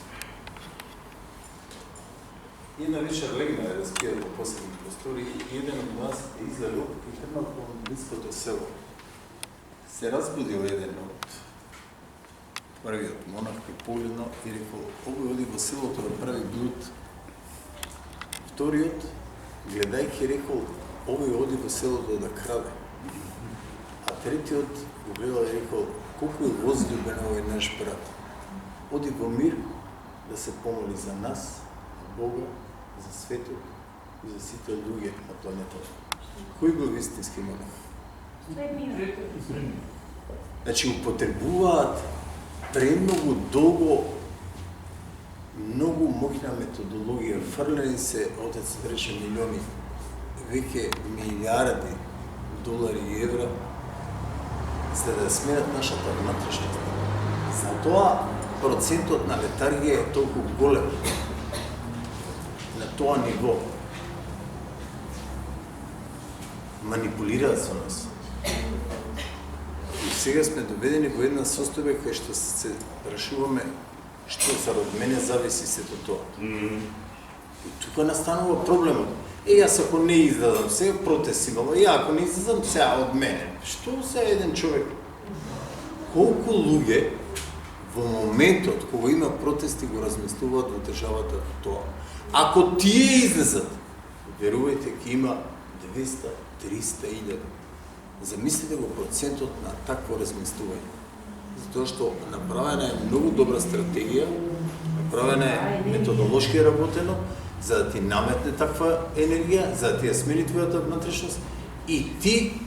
Една вечер легнале да спијат во посебни простори и еден од монасите излегол и тргнал по блиското село. Се разбудил еден од првиот монах и погледнал и рекол, овој оди во селото да прави блуд. Вториот, гледајќи, рекол, овој оди во селото да краде. А третиот го гледал и рекол, колку е возлюбен овој наш брат. Оди во мир да се помоли за нас, Бога, за светот и за сите луѓе на планетата. Кој бил вистински монах? Значи, употребуваат премногу долго, многу моќна методологија, фрлени се, отец рече милиони, веќе милиарди долари и евра, за да сменат нашата внатрешност. Затоа процентот на летаргија е толку голем на тоа ниво. Манипулираат со нас. И сега сме доведени во една состојба кај што се прашуваме што зарад мене зависи сето тоа. И тука настанува проблемот. Јас ако не излезам, сега протест имало, ако не излезам, сега од мене. Што се еден човек? Колку луѓе во моментот кога има протести го размислуваат во државата тоа? Ако тие излезат, верувајте, ќе има 200-300 илјади. Замислите го процентот на такво размислување. Затоа што направена е многу добра стратегија, направена е методолошки работено, за да ти наметне таква енергија, за да ти ја смени твојата внатрешност и ти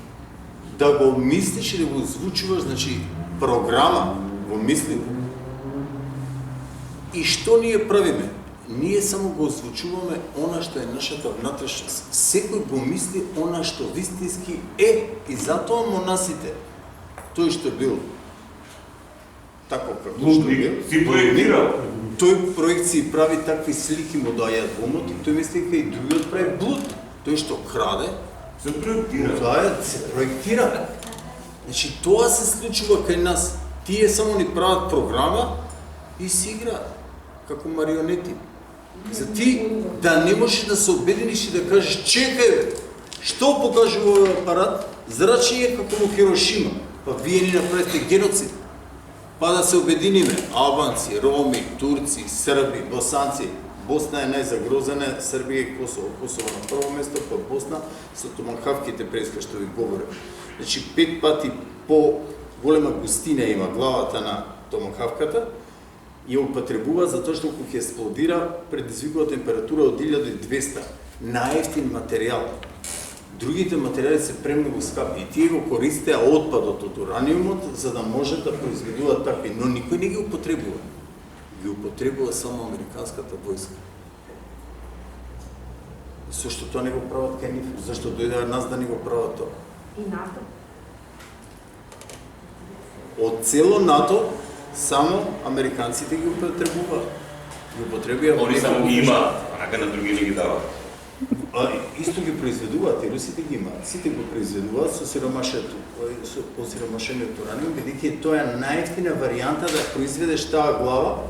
да го мислиш и да го звучуваш, значи програма во мислите. И што ние правиме? Ние само го озвучуваме она што е нашата внатрешност. Секој го мисли она што вистински е и затоа монасите, тој што бил тако како што бил, си проектирал. тој проекции прави такви слики му дајат во умот и тој мисли дека и другиот прави блуд. Тој што краде, Се проектира. се проектира. Значи, тоа се случува кај нас. Тие само ни прават програма и си играат како марионети. За ти да не можеш да се обединиш и да кажеш, чекај бе, што покажува овој апарат, зрачи е како во Хирошима, па вие ни направите геноцид. Па да се обединиме, албанци, роми, турци, срби, босанци. Босна е најзагрозена, Србија и Косово. Косово на прво место, па Босна со томахавките преска што ви говорим. Значи 5 пати по голема густина има главата на томахавката и ја употребува затоа што кога ќе експлодира предизвикува температура од 1200. Најевтин материјал. Другите материјали се премногу скапи и тие го користеа отпадот од ураниумот за да може да произведуваат такви, но никој не ги употребува. Ги употребува само американската војска. Зошто тоа не го прават кај нив? Зашто дојдеа нас да не го прават тоа? И НАТО. Од цело НАТО само американците ги употребуваат. Ги употребија Они само ги имаат, а нака на други не ги дават. Исто ги произведуваат и русите ги имаат. Сите го произведуваат со сиромашето, со осиромашениот ураниум, бидејќи тоа е најевтина варијанта да произведеш таа глава,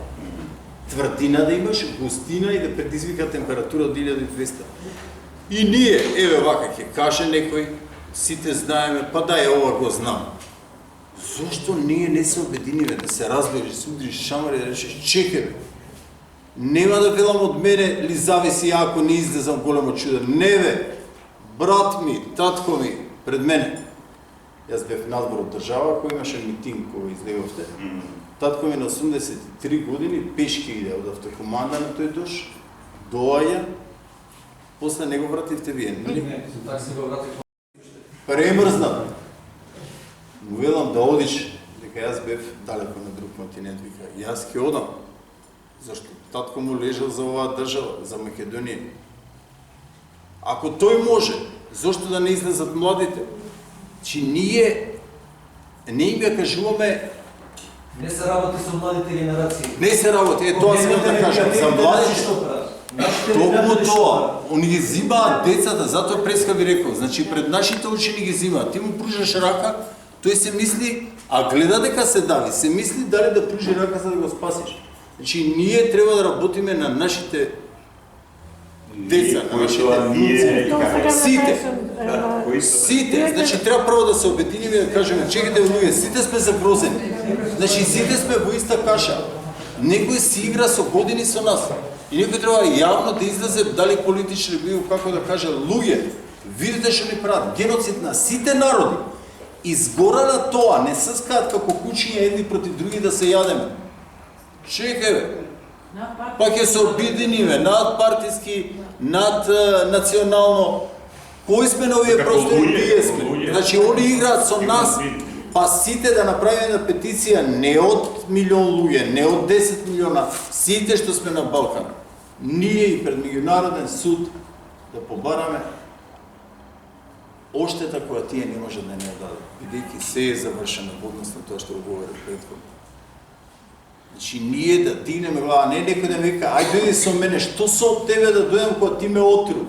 тврдина да имаш, густина и да предизвика температура од 1200. И ние, еве вака ќе каже некој, сите знаеме, па дај ова го знам. Зошто ние не се обединиве, да се разбереш, се удриш шамари, да речеш, чекай бе, нема да велам од мене ли зависи ако не излезам големо чудо. Не бе, брат ми, татко ми, пред мене. Јас бев надвор од држава, кој имаше митинг кога излеговте. Татко ми на 83 години пешки иде од автокоманда на тој дош, доаѓа, после не го вративте вие, нели? Не, така се го вратив. Премрзнат. Му велам да одиш, дека јас бев далеко на друг континент, вика, јас ќе одам. Зашто татко му лежал за оваа држава, за Македонија. Ако тој може, зошто да не излезат младите? Чи ние не им ја кажуваме. Не се работи со младите генерации. Не се работи, тоа сакам да кажам. За младите, токму тоа, они ги зимаат децата, затоа преска ви рекол. Значи пред нашите учени ги зимаат. Ти му пружаш рака, тој се мисли, а гледа дека се дави, се мисли дали да пружи рака за да го спасиш. Значи ние треба да работиме на нашите деца, на нашите сите, значи треба прво да се обединиме и да кажеме, чекайте луѓе, сите сме загрозени. Значи сите сме во иста каша. Некој си игра со години со нас. И некој треба јавно да излезе, дали политични био, како да каже, луѓе, видите што ни прават, геноцид на сите народи. Изгора на тоа, не се скаат како кучиња едни против други да се јадеме. Чекај бе, па ќе се обединиме надпартиски, над национално. Кои сме на овие простори? Вие сме. Значи, они играат со нас, па сите да направиме на петиција не од милион луѓе, не од 10 милиона, сите што сме на Балкан. Ние и пред меѓународен суд да побараме оштета која тие не може да не дадат, бидејќи се е завршено во однос на тоа што го говори претходно. Значи, ние да дигнеме глава, не некој да ме вика, ај дојди со мене, што со од тебе да дојдам кога ти ме отру?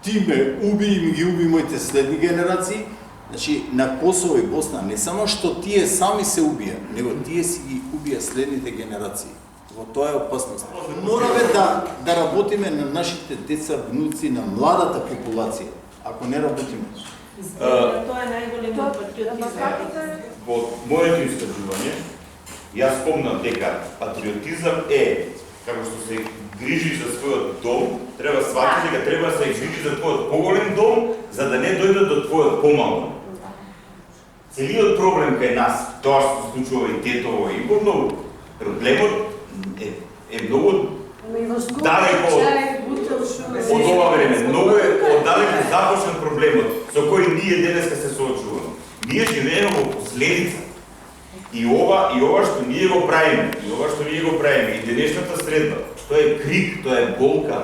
Ти ме уби и ми ги уби моите следни генерации. Значи, на Косово и Босна не само што тие сами се убија, него тие си ги убија следните генерации. Во тоа е опасност. Мораме да работиме на нашите деца, внуци, на младата популација. Ако не работиме. Тоа е најголемиот патриотизм. Во моето искажување, јас спомнам дека патриотизам е, како што се грижиш за својот дом, треба сватиш дека треба да се грижиш за твојот поголем дом, за да не дојдат до твојот помал. Целиот проблем кај нас, тоа што се случува и Тетово и Горново, проблемот е многу далеко од ова време, многу е оддалеко започнат проблемот со кој ние денеска се соочуваме. Ние живееме во последица. И ова што ние го правиме, и денешната средба, тоа е крик, тоа е болка.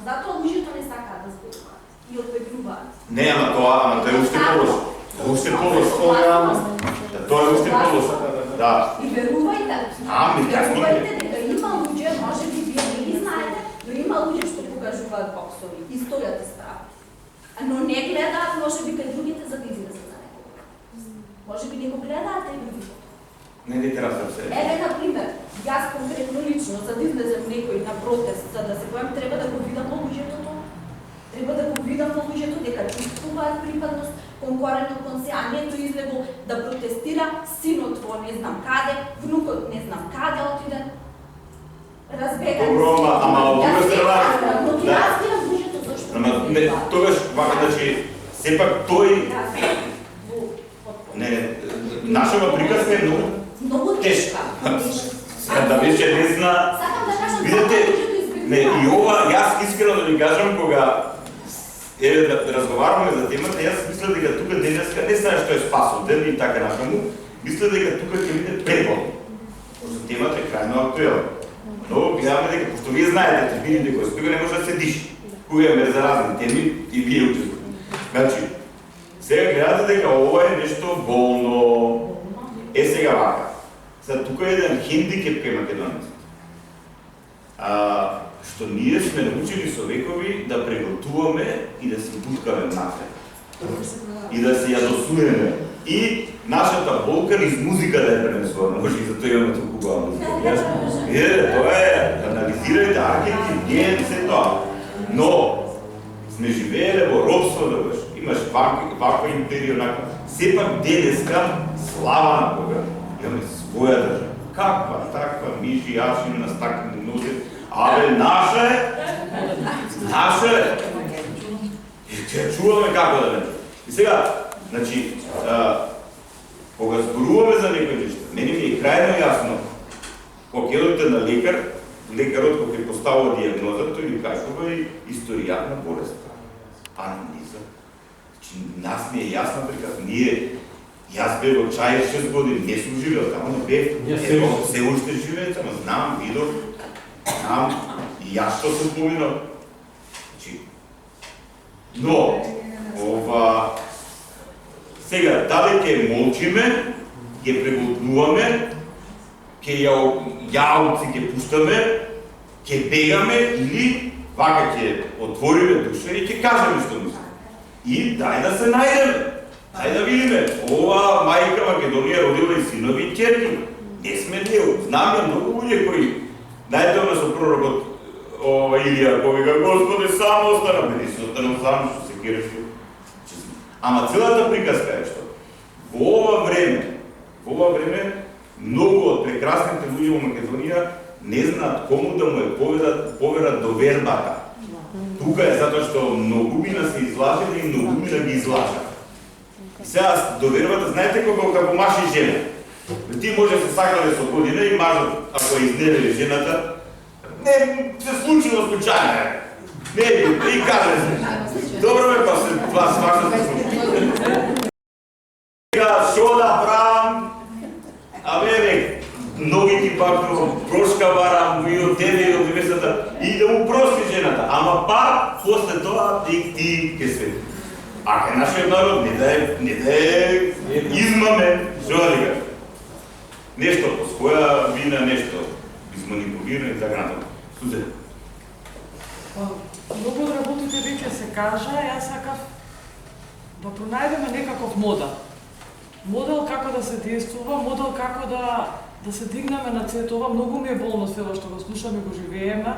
Затоа луѓето не сакаат да зборуваат и отпетруваат. Не, ама тоа е уште полош. Тоа е уште полош. Да. И верувајте, верувајте дека има луѓе, може би вие не ги знаете, но има луѓе што покажуваат боксови и стојат и стават. Но не гледаат, може би, кај другите за да излезат за некој. Може би не го гледаат телевизор. Не красам се. Еве, например, јас конкретно лично, за да излезем некој на протест, за да се појам, треба да го видам луѓето тоа. Треба да го видам луѓето дека чувствуваат припадност кон корено, кон сеањето излегол да протестира, синот во не знам каде, внукот не знам каде отиде. Разбегани. Добро, ама од друга страна, но ти разбирам луѓето зашто. Ама не, тогаш вака значи сепак тој не нашава приказка е многу тешка. Да беше не зна. Сакам да кажам, Видете, не, и ова, јас искрено да ви кажам, кога да разговараме за темата, јас мисля дека тука денеска, не знаеш што е Спасов ден и така накаму, мисля дека тука ќе биде преподно. Пошто темата е крајно актуелна. Но гледаме дека, пошто вие знаете, те видите кој тука не може да седиш. Кога имаме за разни теми и вие учествувате. Значи, сега гледате дека ова е нешто болно. Сега вака. Сега тука е еден хендикеп кај македонеците. Што ние сме научили со векови да преготуваме и да се буткаме напред. И да се јадосуеме. И нашата болка низ музика да ја пренесуваме. Може и затоа имаме толку убава музика. Тоа е, анализирајте архетип, ген, се тоа. Но сме живееле во робство да бъдеш. Имаш ваква империја, онака. Сепак денеска слава на Бога. Имаме своја држава. Каква, таква, мижи, јашини, настакани, нозе. Абе, наша е. Наша е. И ќе чуваме како да не. И сега, значи, кога зборуваме за некој нешто, мене ми е крајно јасно, кога ќе одите на лекар, лекарот кога ќе поставува диагноза, тој ви кажува и историјат на болест. Анамнеза. Значи, нас не е јасна приказ. Јас бев во Чај 6 години, не сум живеел тамо, но бев, се уште живеете, но знам, видов, знам и јас што сум поминал. Значи, но, сега, дали ќе молчиме, ќе преготнуваме, ќе јаулци ќе пуштаме, ќе бегаме или вака ќе отвориме душа и ќе кажеме што мислиме. И дај да се најдеме. Дај да видиме, ова мајка Македонија родила и синови и ќерки. Не сме ние, знам ја многу луѓе кои најдовме со пророкот Илија, кој вика, Господе, само остана, бе, не си останал сам, што се кереше. Ама целата приказка е што во ова време, многу од прекрасните луѓе во Македонија не знаат кому да му е поверат довербата. Тука е затоа што многумина се излажени и многумина ги излажат. Сега довербата, знаете како маж и жена. Ти може се сакале со година и мажот, ако изневери жената, не се случило случајно. Не, и каже се. Добро ме па се това свакно се случи. Шо да правам? Абе, ноги ти пак прошка барам и од тебе и од невестата и да му прости жената. Ама пак, после тоа, ти ке свети. А кај нашиот народ не да измаме, шо да лига. Нешто по своја вина, нешто изманипулирано и така натаму. Сузет. Многу од работите веќе се кажа, јас сакав да пронајдеме некаков модел. Модел како да се действува, модел како да се дигнеме на цвет. Ова многу ми е болно све што го слушаме и го живееме.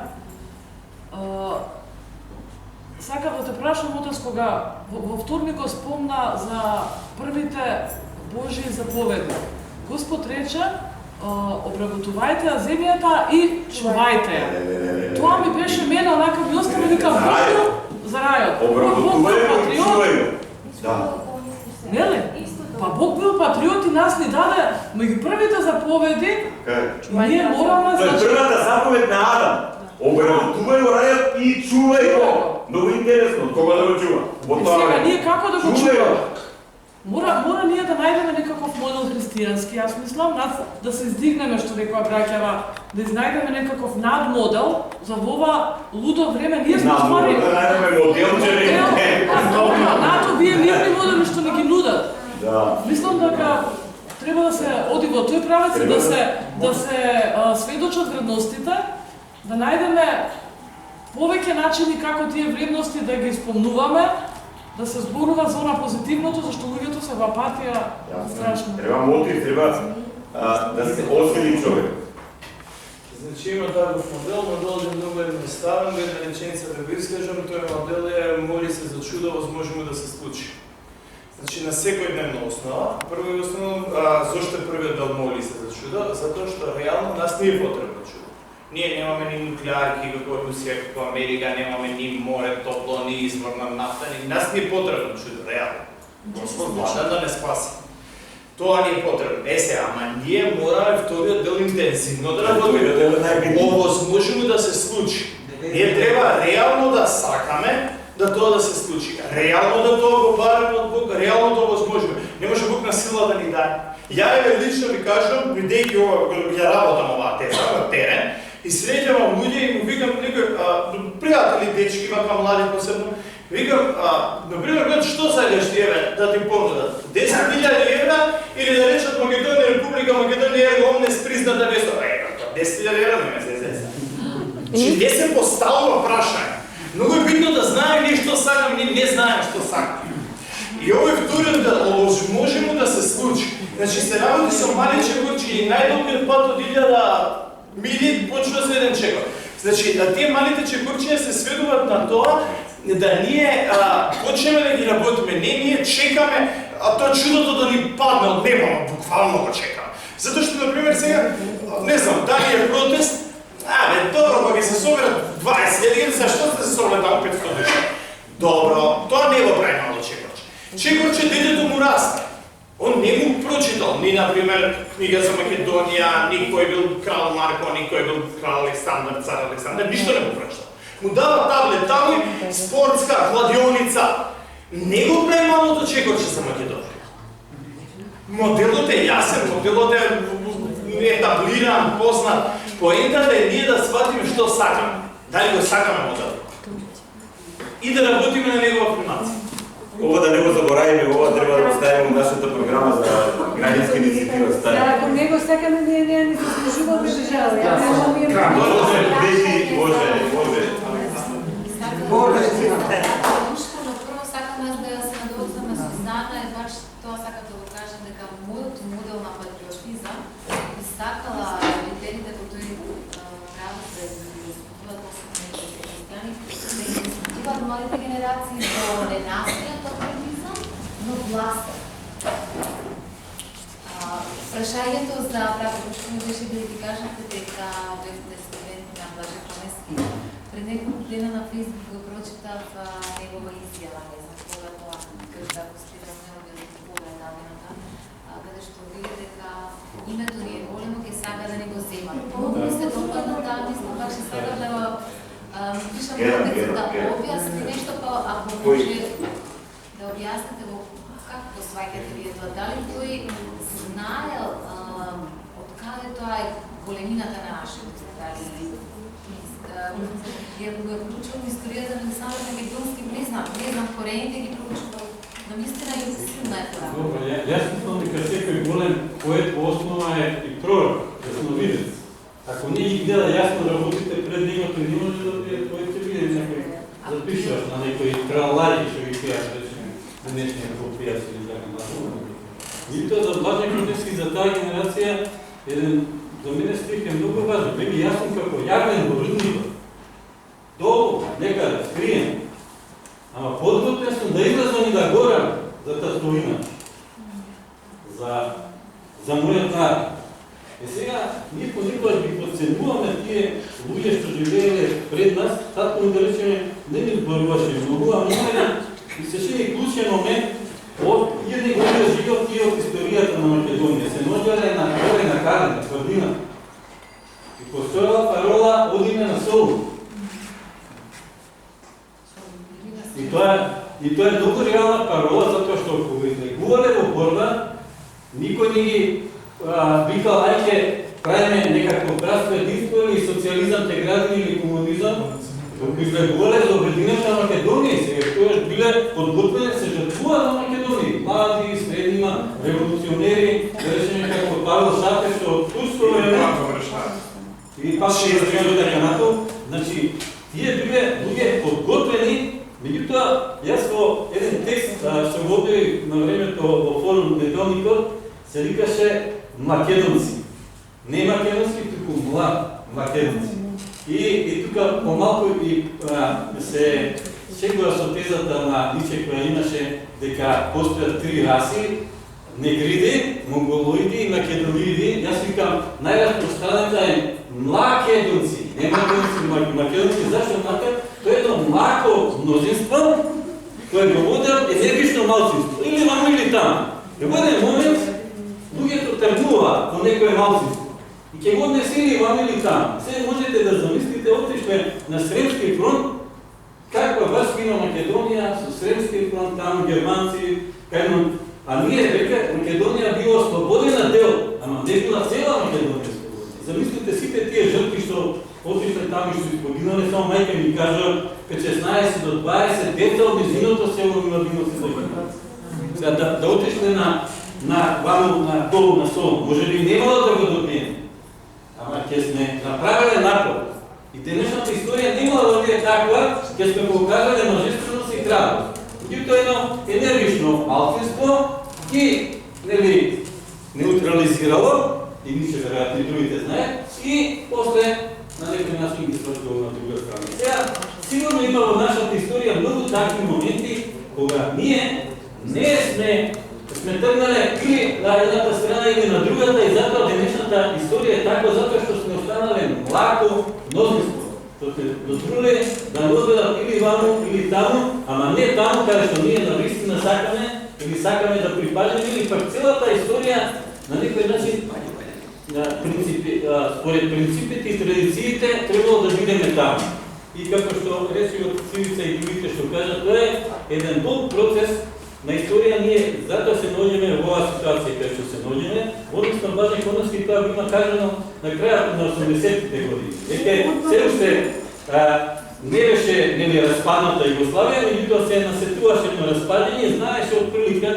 Сакав да те прашам, Отец, кога во вторник го спомна за првите Божји заповеди. Господ рече, обработувајте земјата и чувајте ја. Тоа ми беше мене, онака ми остана вика за рајот. Обработувајте и чувајте. Да. Нели? Па Бог бил патриот и нас ни даде меѓу првите заповеди, ние мораме Тоа е првата заповед на Адам. Обработувај го рајот и чувај го. Многу интересно, кога да го чува? Сега, ние како да го чуваме? Мора ние да најдеме некаков модел христијански, јас мислам, да се издигнеме, што некоја браќава, да изнајдеме некаков надмодел за ова лудо време. Ние сме ствари... Да најдеме моделчери. Нато вие мирни модели што ни ги нудат. Да. Мислам дека треба да се оди во тој правец е да се сведочат вредностите, да најдеме повеќе начини како тие вредности да ги исполнуваме, да се зборува за она позитивното, зашто луѓето се во апатија страшно. Треба мотив, треба да се освели човек. Значи има таков модел, моделот е многу едноставен, во една реченица да го искажам, тој модел е моли се за чудо, возможно да се случи. Значи на секојдневна основа, прво и основно, зошто е првиот дел моли се за чудо? Затоа што реално нас не е потребно чудо. Ние немаме ни нуклеарки како Русија, како Америка, немаме ни море топло, ни извор на нафта, ни нас не е потребно чудо, реално. Господ влада да не спаси. Тоа не е потребно. Ама ние мораме вториот дел интензивно да работиме. Овозможно да се случи. Ние треба реално да сакаме да тоа да се случи. Реално да тоа го бараме од Бог, реално да овозможиме. Не може Бог на сила да ни даде. Ја лично ви кажам, бидејќи ја работам оваа теза на терен, и среќавам луѓе и му викам некој пријатели, дечки, вака млади посебно, викам, например, што сакаш ти да ти понудат? 10.000 евра или да речат Македонија, Република Македонија е омнес призната место? 10.000 евра не ме се зеса. Че не се поставува прашање. Многу е битно да знаем ние што сакам, ние не знаем што сакам. И овој вториот дел можемо да се случи. Значи се работи со мали чекорчи и најдолгиот пат од 1000 мили почва со еден чекор. Значи, тие малите чекорчиња се сведуваат на тоа да ние почнеме да ги работиме. Не ние чекаме тоа чудото да ни падне од небо, буквално го чекаме. Затоа што, например, сега, не знам, дали е протест, добро, па ги се соберат 20.000, зашто сте се соберат таму 500 души? Добро, тоа не го прави мало чекорче. Чекорче детето му расте. Он не му прочитал ни, например, книга за Македонија, ни кој бил крал Марко, ни кој бил крал Александар, цар Александар, ништо не му прочитал. Му дава таблет таму, спортска, кладионица. Не го прави малото чекорче за Македонија. Моделот е јасен, моделот е етаблиран, познат. Поентата е ние да сватиме што сакаме. Дали го сакаме моделот. И да работиме на негова примација. Ова да не го заборавиме, ова треба да оставиме нашата програма за граѓанска иницијатива. Ако не го сакаме, ние не заслужува да држава. Може. Но прво сакам аз да се надовзам на Сузана и баш тоа сакам да го кажам дека мојот модел на патриотизам би сакала родителите во тој правец да изискуваат посебно христијани, да ги изискуваат младите генерации до ненасилен патриотизам, но властен. Прашањето за правото ми беше да ви кажете дека бевте студент на Блаже Конески. Пред неколку дена на Фейсбук го прочитав негова изјава, не знам кога тоа, кажа ако стирам кога е дадената, каде што вели дека името ни е големо, ке сака да ни го земат. Помогу се допадна таа мисла, пак ще сакам да го пишам да објасни нешто, па ако може да објасните како го сваќате вие тоа, дали тој знаел од каде тоа е големината на нашето, дали ја го е проучил историјата на Александар Македонски, не знам корените ги проучувал, но мислена и силна е тоа. Добро, јас мислам дека секој голем поет по основа е и пророк, јасновидец. Ако не ги гледа јасно работите пред него, тој не може да биде поет, ќе биде некој запишуваш на некој тралари што ги пеат, речеме, на днешния попијац или така натаму. Митот за Блаже Конески за таа генерација еден за мене стих е многу важен. Бе ми јасно како јавен во рудникот. Долу, некаде, скриен. Ама подготвен сум да излезам и да горам за татовина. За мојот народ. Сега, ние понекогаш ги подценуваме тие луѓе што живееле пред нас, татко да речеме, не ми зборуваше многу, ама и се шеги клучен момент од 1000 години живеат тие од историјата на Македонија. Се можеле на горе на Кадина, тврдина. И постојала парола одиме на Солун. И тоа е многу реална парола, затоа што ако го излегувале во борба, никој не ги викал, ајде правиме некакво братство единство или социализам те градини или комунизам, го излегувале за обединената Македонија и сега тоа биле подготвени се жртвуваат на Македонија. Млади, среднима, револуционери, да речеме како Павел Шапе, што од турско време и пак ще изгледа дека нато, значи, тие биле луѓе подготвени, меѓутоа, јас во еден текст што го објавив на времето во форум Неделникот, се викаше македонци. Не македонски, туку македонци. И тука помалку и се шегува со тезата на Ниче која имаше дека постојат три раси, негриди, монголоиди и македониди. Јас викам, најраспространета е македонци, не македонци, зашто мака? Тоа е едно мако мнозинство, кој го водел енергично малцинство, или ваму или таму. Во еден момент, луѓето тргнува по некој малцинство. И ќе го однесе или ваму или таму. Се можете да замислите, отишме на Сремски фронт, каква баш има Македонија со Сремски фронт, таму германци, кај а ние века Македонија била ослободена дел, ама не била цела Македонија ослободена. Замислите сите тие жртви што отишле таму и што изпогинале, само мајка ми кажа, кај 16 до 20 деца од низиното село Миладино се загинат. Сега да отишле на ваму на долу на Солон, може би немало да го добиеме. Ама ќе сме направиле напор. И денешната историја немала да биде таква, ќе сме покажале мажественост и храброст. Меѓутоа едно енергично малцинство и неутрализирало, и мисля веројатно и другите знаят, и после на некој начин ги сложило на друга страна. Сега, сигурно има во нашата историја многу такви моменти кога ние не сме тргнале или на едната страна или на другата и затоа денешната историја е таква затоа што сме останале млако мнозинство. Што се дозволиле да не одбедат или ваму или таму, ама не таму каде што ние навистина сакаме или сакаме да припажеме, или пак целата историја на некој начин според принципите и традициите требало да бидеме таму. И како што речи од Цивица и другите што кажат, тоа е еден долг процес на историја. Ние затоа се наоѓаме во оваа ситуација кај што се наоѓаме, односно Блажен Коневски тоа бива кажано на крајот на 80-тите години. Дека се уште не беше распадната Југославија, меѓутоа се насетуваше на распадење, знаеше од прилика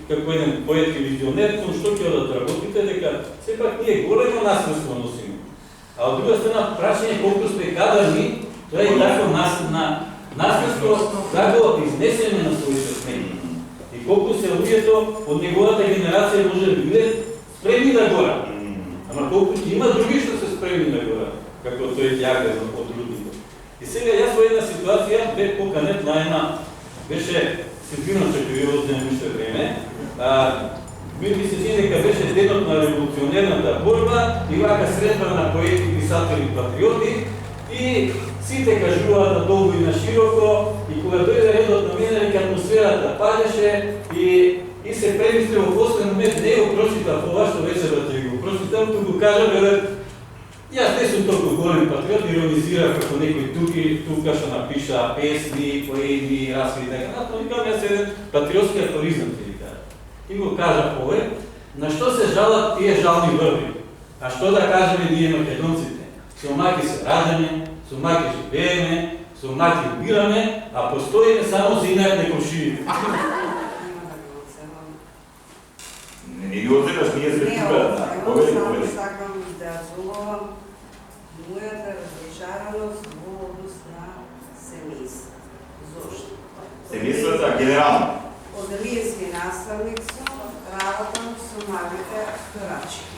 како еден поет и визионер, кон што ќе одат работите, дека сепак ние големо наследство носиме. А од друга страна, прашање колку сме кадарни, тоа е такво наследство да го изнесеме на своите смени. И колку се луѓето од неговата генерација може да бидат спремни да гора. Ама колку има други што се спремни да гора, како тој Јагар од другите. И сега јас во една ситуација бе поканет на една, беше Светлина Чакириот за нешто време, ми се чини дека беше денот на револуционерната борба и вака средба на поети, писатели и патриоти и сите кажуваат надолу и на широко и кога дојде редот на мене, дека атмосферата падеше и се премисле во последен момент, не го прочитав ова што вечерот ќе го прочитав, туку кажа, јас не сум толку голем патриот, иронизира како некој тука што напиша песни, поеми, разкази и така натаму, викам јас еден патриотски афоризам ќе ви кажа. И го кажа овој, на што се жалат тие жални врви? А што да кажеме ние македонците? Со маки се раѓаме, со маки живееме, со маки убираме, а постоиме само за инак некошиви. Не ги озираш, ние се чуваме. Само сакам да зовам мојата различараност во однос на семејство. Зошто? Семејството генерално. Од лијески наставник сум, работам со малите вторачки.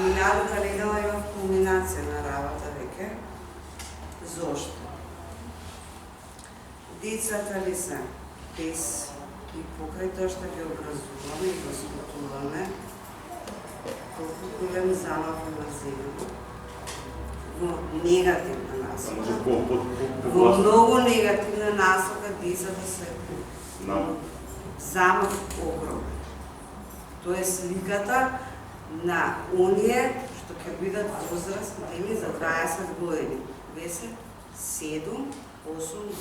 Миналата недела имав кулминација на работа веќе. Зошто? Децата ли се без и покрај тоа што ги образуваме и го спортуваме, толку голем замав на земја, во негативна насока. Во многу негативна насока децата се замав огромен. Тоа е сликата на оние што ќе бидат возрастни за 20 години. Весе 7-8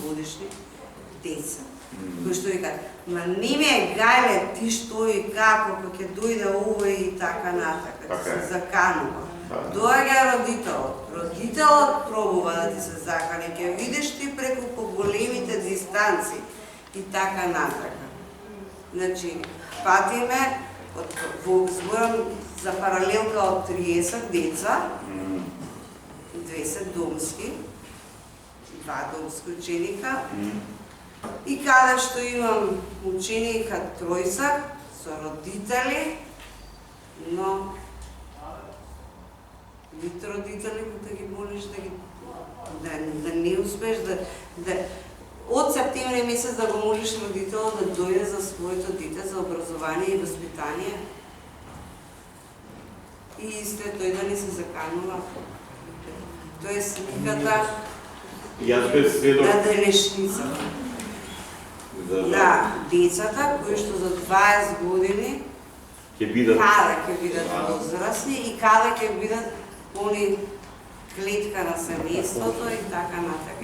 годишни деца. Кој што викаат, ма не ме гајле ти што и како, кој ќе дојде овој и така натака, ти се заканува. Доаѓа родителот пробува да ти се закани, ќе видиш ти преку поголемите дистанци и така натака. Значи, патиме зборам за паралелка од 30 деца, 20 домски, 2 домски ученика, и каде што имам ученика тројца со родители, но вид родители да ги молиш да не успеш да од септември месец да го молиш родителот да дојде за своето дете за образование и воспитание и след тој да не се заканува. Тоа е сликата на денешницата. Да, децата кои што за 20 години каде ќе бидат возрастни и каде ќе бидат они клетка на семејството и така натака.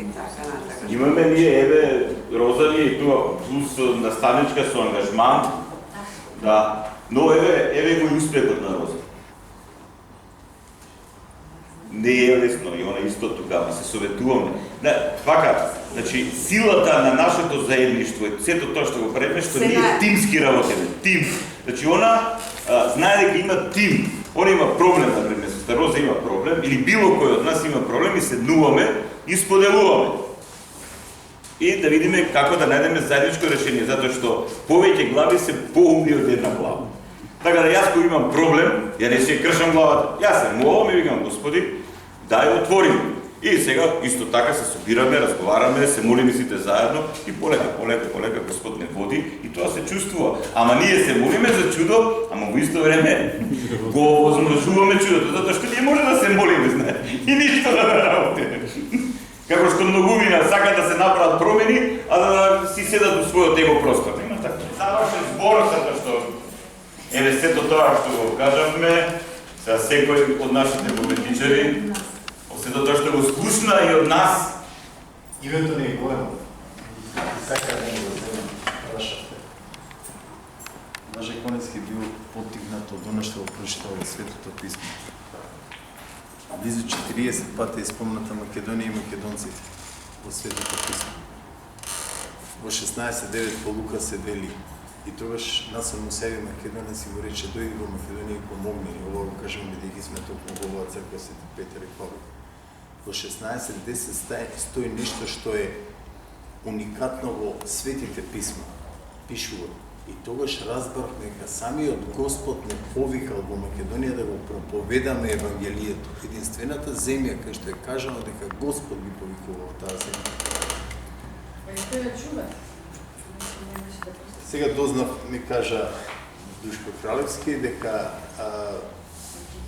Имаме ние, еве, Розали и туа плюс наставничка со ангажман, да, но еве го и успехот на Розали. Не е лесно и она исто тогава се советуваме. Вака, значи силата на нашето заедништво е сето тоа што го правиме, што ние тимски работиме, тим. Значи она знае дека има тим. Она има проблем, например, со Роза има проблем или било кој од нас има проблем и седнуваме и споделуваме. И да видиме како да најдеме заедничко решение, затоа што повеќе глави се поумни од една глава. Така да јас кој имам проблем, ја не си кршам главата. Јас се молам и викам, Господи, дај отворим. И сега исто така се собираме, разговараме, се молиме сите заедно и полека Господ не води и тоа се чувствува. Ама ние се молиме за чудо, ама во исто време го возмржуваме чудото, затоа што ние може да се молиме, знаете, и ништо да не работиме. Како што многумина сакаат да се направат промени, а да си седат во својот его простор. Има така. Завршен збор, затоа што еве сето тоа што го кажавме, за секој од нашите победничари, сето тоа што го слушна и од нас. Името не е големо. Така да не го земам, прашавте. Блаже Конецки бил поттикнат од оно што го прочитал во Светото писмо. Близу 40 пати е спомната Македонија и македонците во Светото писмо. Во 16:9 по Лука се вели и тогаш Насор Мусеви Македонија си го рече дојди во Македонија и помогни ни. Ова го кажам бидејќи сме токму во оваа црква Свети Петар и Павле. Во 16:10 стои нешто што е уникатно во Светите писма. Пишува. И тогаш разбрав дека самиот Господ не повикал во Македонија да го проповедаме Евангелието. Единствената земја кај што е кажано дека Господ ги повикува во таа земја. Сега дознав, ми кажа Душко Кралевски, дека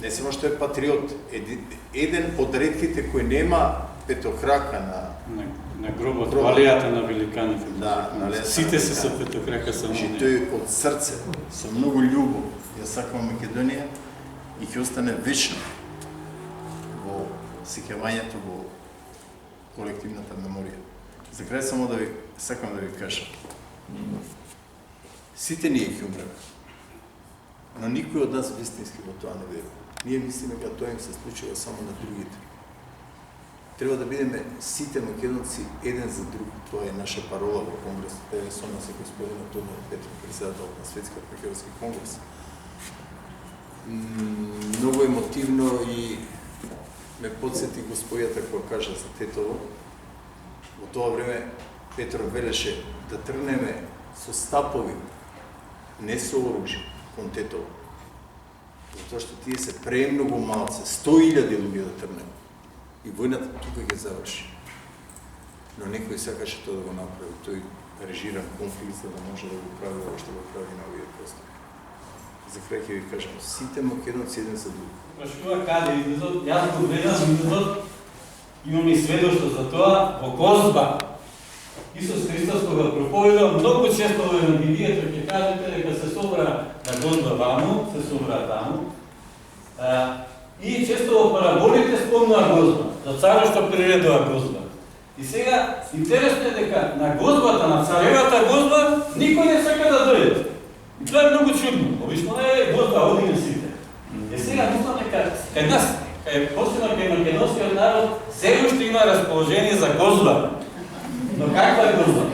не само што е патриот, еден од ретките кој нема петокрака на гробот, алејата на великаните. Да, на алејата. Сите се со петокрака само. Значи тој од срце, со многу љубов, ја сакам Македонија и ќе остане вечно во сеќавањето во колективната меморија. За крај само да ви сакам да ви кажам. Сите ние ќе умреме, но никој од нас вистински во тоа не верува. Ние мислиме дека тоа им се случува само на другите. Треба да бидеме сите македонци еден за друг. Тоа е наша парола во Конгресот. Еве со нас е господин Тодор Петров, председател на Светскиот македонски конгрес. Многу емотивно и ме подсети господјата која кажа за Тетово. Во тоа време Петров велеше да тргнеме со стапови, не со оружје, кон Тетово. Затоа што тие се премногу малце, 100.000 луѓе да тргнеме. И војната тука ќе заврши. Но некој сакаше тоа да го направи. Тој режиран конфликт за да може да го прави ова што го прави на овие простори. За крај ќе ви кажам, сите македонци еден за друг. Прашува каде излезот, јас го гледам излезот, имам и сведоштво за тоа во Гозба. Исус Христос кога проповеда многу често во Евангелието ќе кажете дека се собра на Гозба ваму, се собра таму. И често во параболите спомнува Гозба, за царот што приредува Гозба. И сега, интересно е дека на Гозбата, на царевата Гозба, никој не сака да дојде. И тоа е многу чудно. Обично е Гозба, одиме сите. И сега мислам дека кај нас, посебно кај македонскиот народ, се уште има расположение за Гозба. Но каква е Гозба?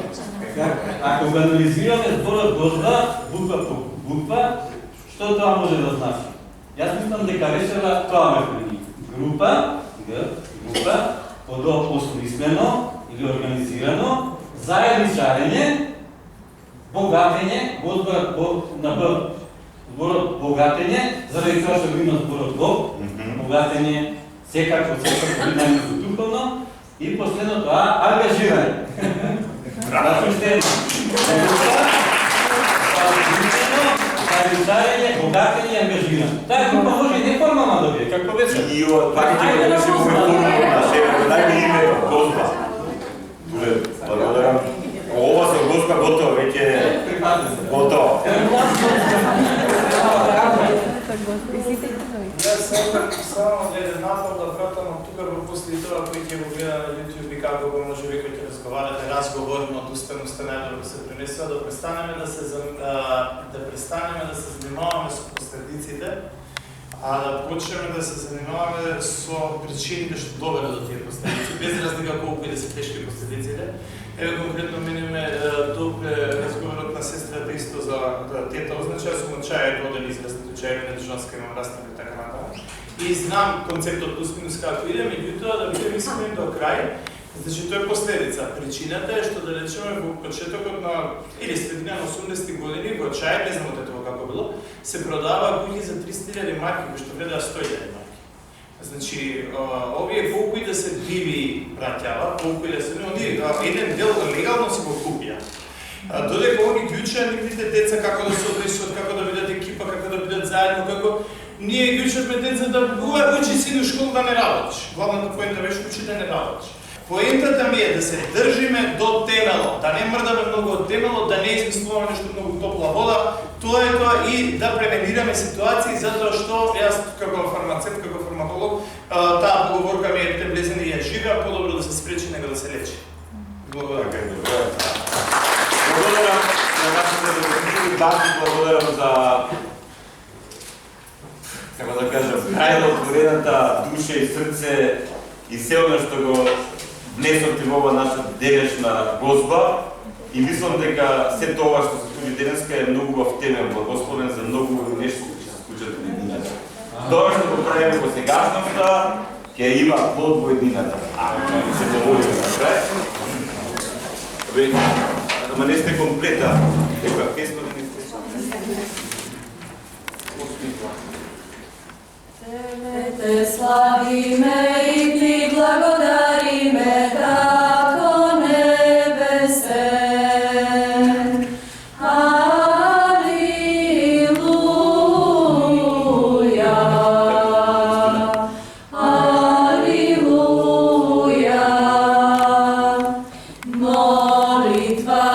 Ако го анализираме зборот Гозба, буква по буква, Што тоа може да значи? Јас мислам дека речева тоа ме прени. Група, група, осмислено или организирано, заедничарење, богатење, во зборот богатење, заради тоа што го има зборот Бог, богатење секако видно духовно, и последно тоа ангажирање. Заедничарење, богатење и ангажирање. Таа група може и неформална да биде, како вече. И пак ќе го речеме формула на себе, дај ми име Госпа. Благодарам. Ова со Госпа готово, веќе готово. Јас само еден напор да пратам од тука во после тоа кој ќе го гледа на YouTube и како го може би кој ќе разговарате, разговорно од уставноста најдобро да се пренесува, да престанеме да се занимаваме со последиците, а да почнеме да се занимаваме со причините што доведе до тие последици, без разлика колку и да се тешки последиците. Еве конкретно мене тук разговорот на сестрата исто за тета означава со чај роден известен чај на држанска имам растане и така натаму. И знам концептот плюс-минус како иде, меѓутоа да бидеме искрени до крај, значи тоа е последица. Причината е што да речеме во почетокот на или средина на 80-ти години во чај, не знам од тоа како било, се продава куќи за 300.000 марки, кои што вредеа 100.000 марки. Значи, овие колку и да се диви браќава, колку и да се они еден дел легално се го купија. Додека они ги учат нивните деца како да се однесуваат, како да бидат екипа, како да бидат заедно, како ние ги учат деца да учи си до школа да не работиш. Главната поента беше учи да не работиш. Поентата ми е да се држиме до темело, да не мрдаме многу од темело, да не измислуваме нешто многу топла вода, тоа е тоа и да превенираме ситуации, затоа што јас како фармацевт, како фармаколог, таа поговорка ми е приблизена и ја живеа, подобро да се спречи него да се лечи. Благодарам. Благодарам на нашите гости, благодарам за, како да кажам, крајно отворената душа и срце и се оно што го внесовте во ова наша денешна гозба. И мислам дека се тоа што се случи денеска е многу во теме, благословен за многу нешто што ќе се случат во еднината. Тоа што го правиме во сегашноста ќе има плод во еднината. Се доволиме на крај. Ама не сте комплета. Дека песма да не сте. Тебе те славиме и ти благодариме како небесен. Алилуја. Алилуја. Молитва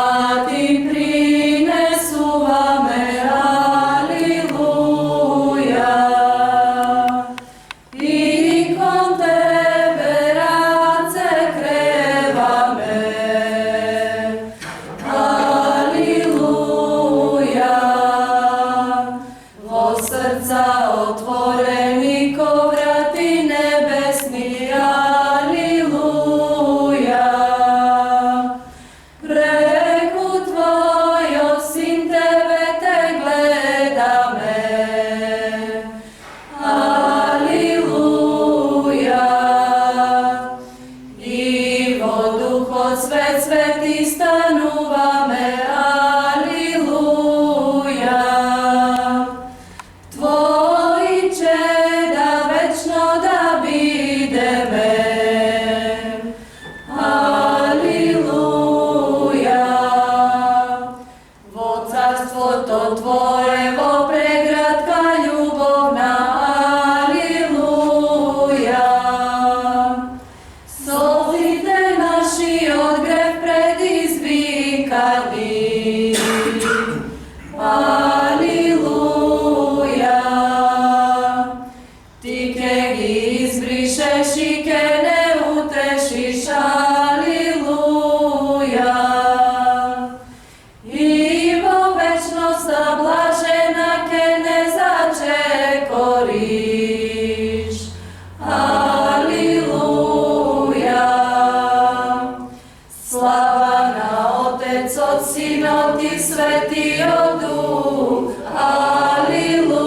ти принесуваме. Алилуја. И кон тебе раце креваме. Алилуја. Во срца отворени ко врати небесни. Алилуја. Преку твојот син тебе те гледаме. Алилуја. И во Духот Свет свети стануваме. Алилуја. Твои чеда вечно да бидеме. Алилуја. Во царството Твое, во преградка љубовна. Алилуја. Солзите наши од грев предизвикани. Алилуја. Ти ке ги избришеш и ке не утешиш. Алилуја. И во вечноста блажена ке не зачекориш. Алилуја. Слава на Отецот, Синот и Светиот Дух. Алилуја.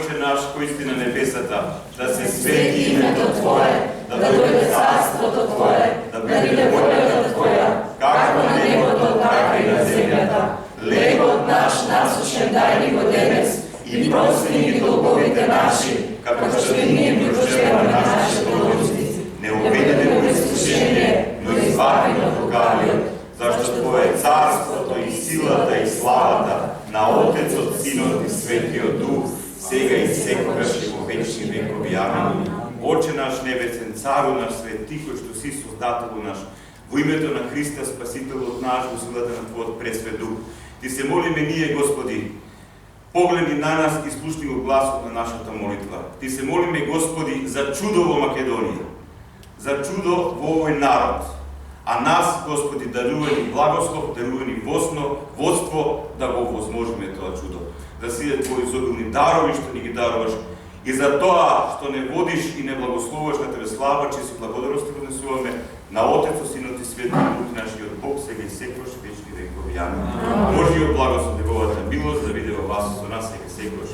Отче наш, кој си на небесата, да се Свети името Твое, да дојде царството Твое, да биде волјата Твоја, како на небото, така и на земјата. Лебот наш насушен дај ни го денес и прости ни долговите наши, како што и ние прощаваме на нашите должници. Не уведете во искушение, но избави ни од лукавиот, зашто Твое е царството и силата и славата на Отецот, Синот и Светиот Дух, сега и секогаш и во вечни векови. Амин. Отче наш небесен, Цару наш свет, Ти кој што си Создателу наш, во името на Христа Спасителот наш, во силата на Твојот пресвет Дух, Ти се молиме ние, Господи, погледни на нас и слушни го гласот на нашата молитва. Ти се молиме, Господи, за чудо во Македонија, за чудо во овој народ, а нас, Господи, дарува ни благослов, дарува ни водство да го возможиме тоа чудо. Да сиде Твои изобилни дарови што ни ги даруваш и за тоа што не водиш и не благословуваш на Тебе слава, че си благодарности поднесуваме на Отецот, Синот и Светиот Дух, нашиот Бог, сега и секогаш вечни векови. Амин. Божиот благослов, неговата милост да биде во вас со нас сега и секогаш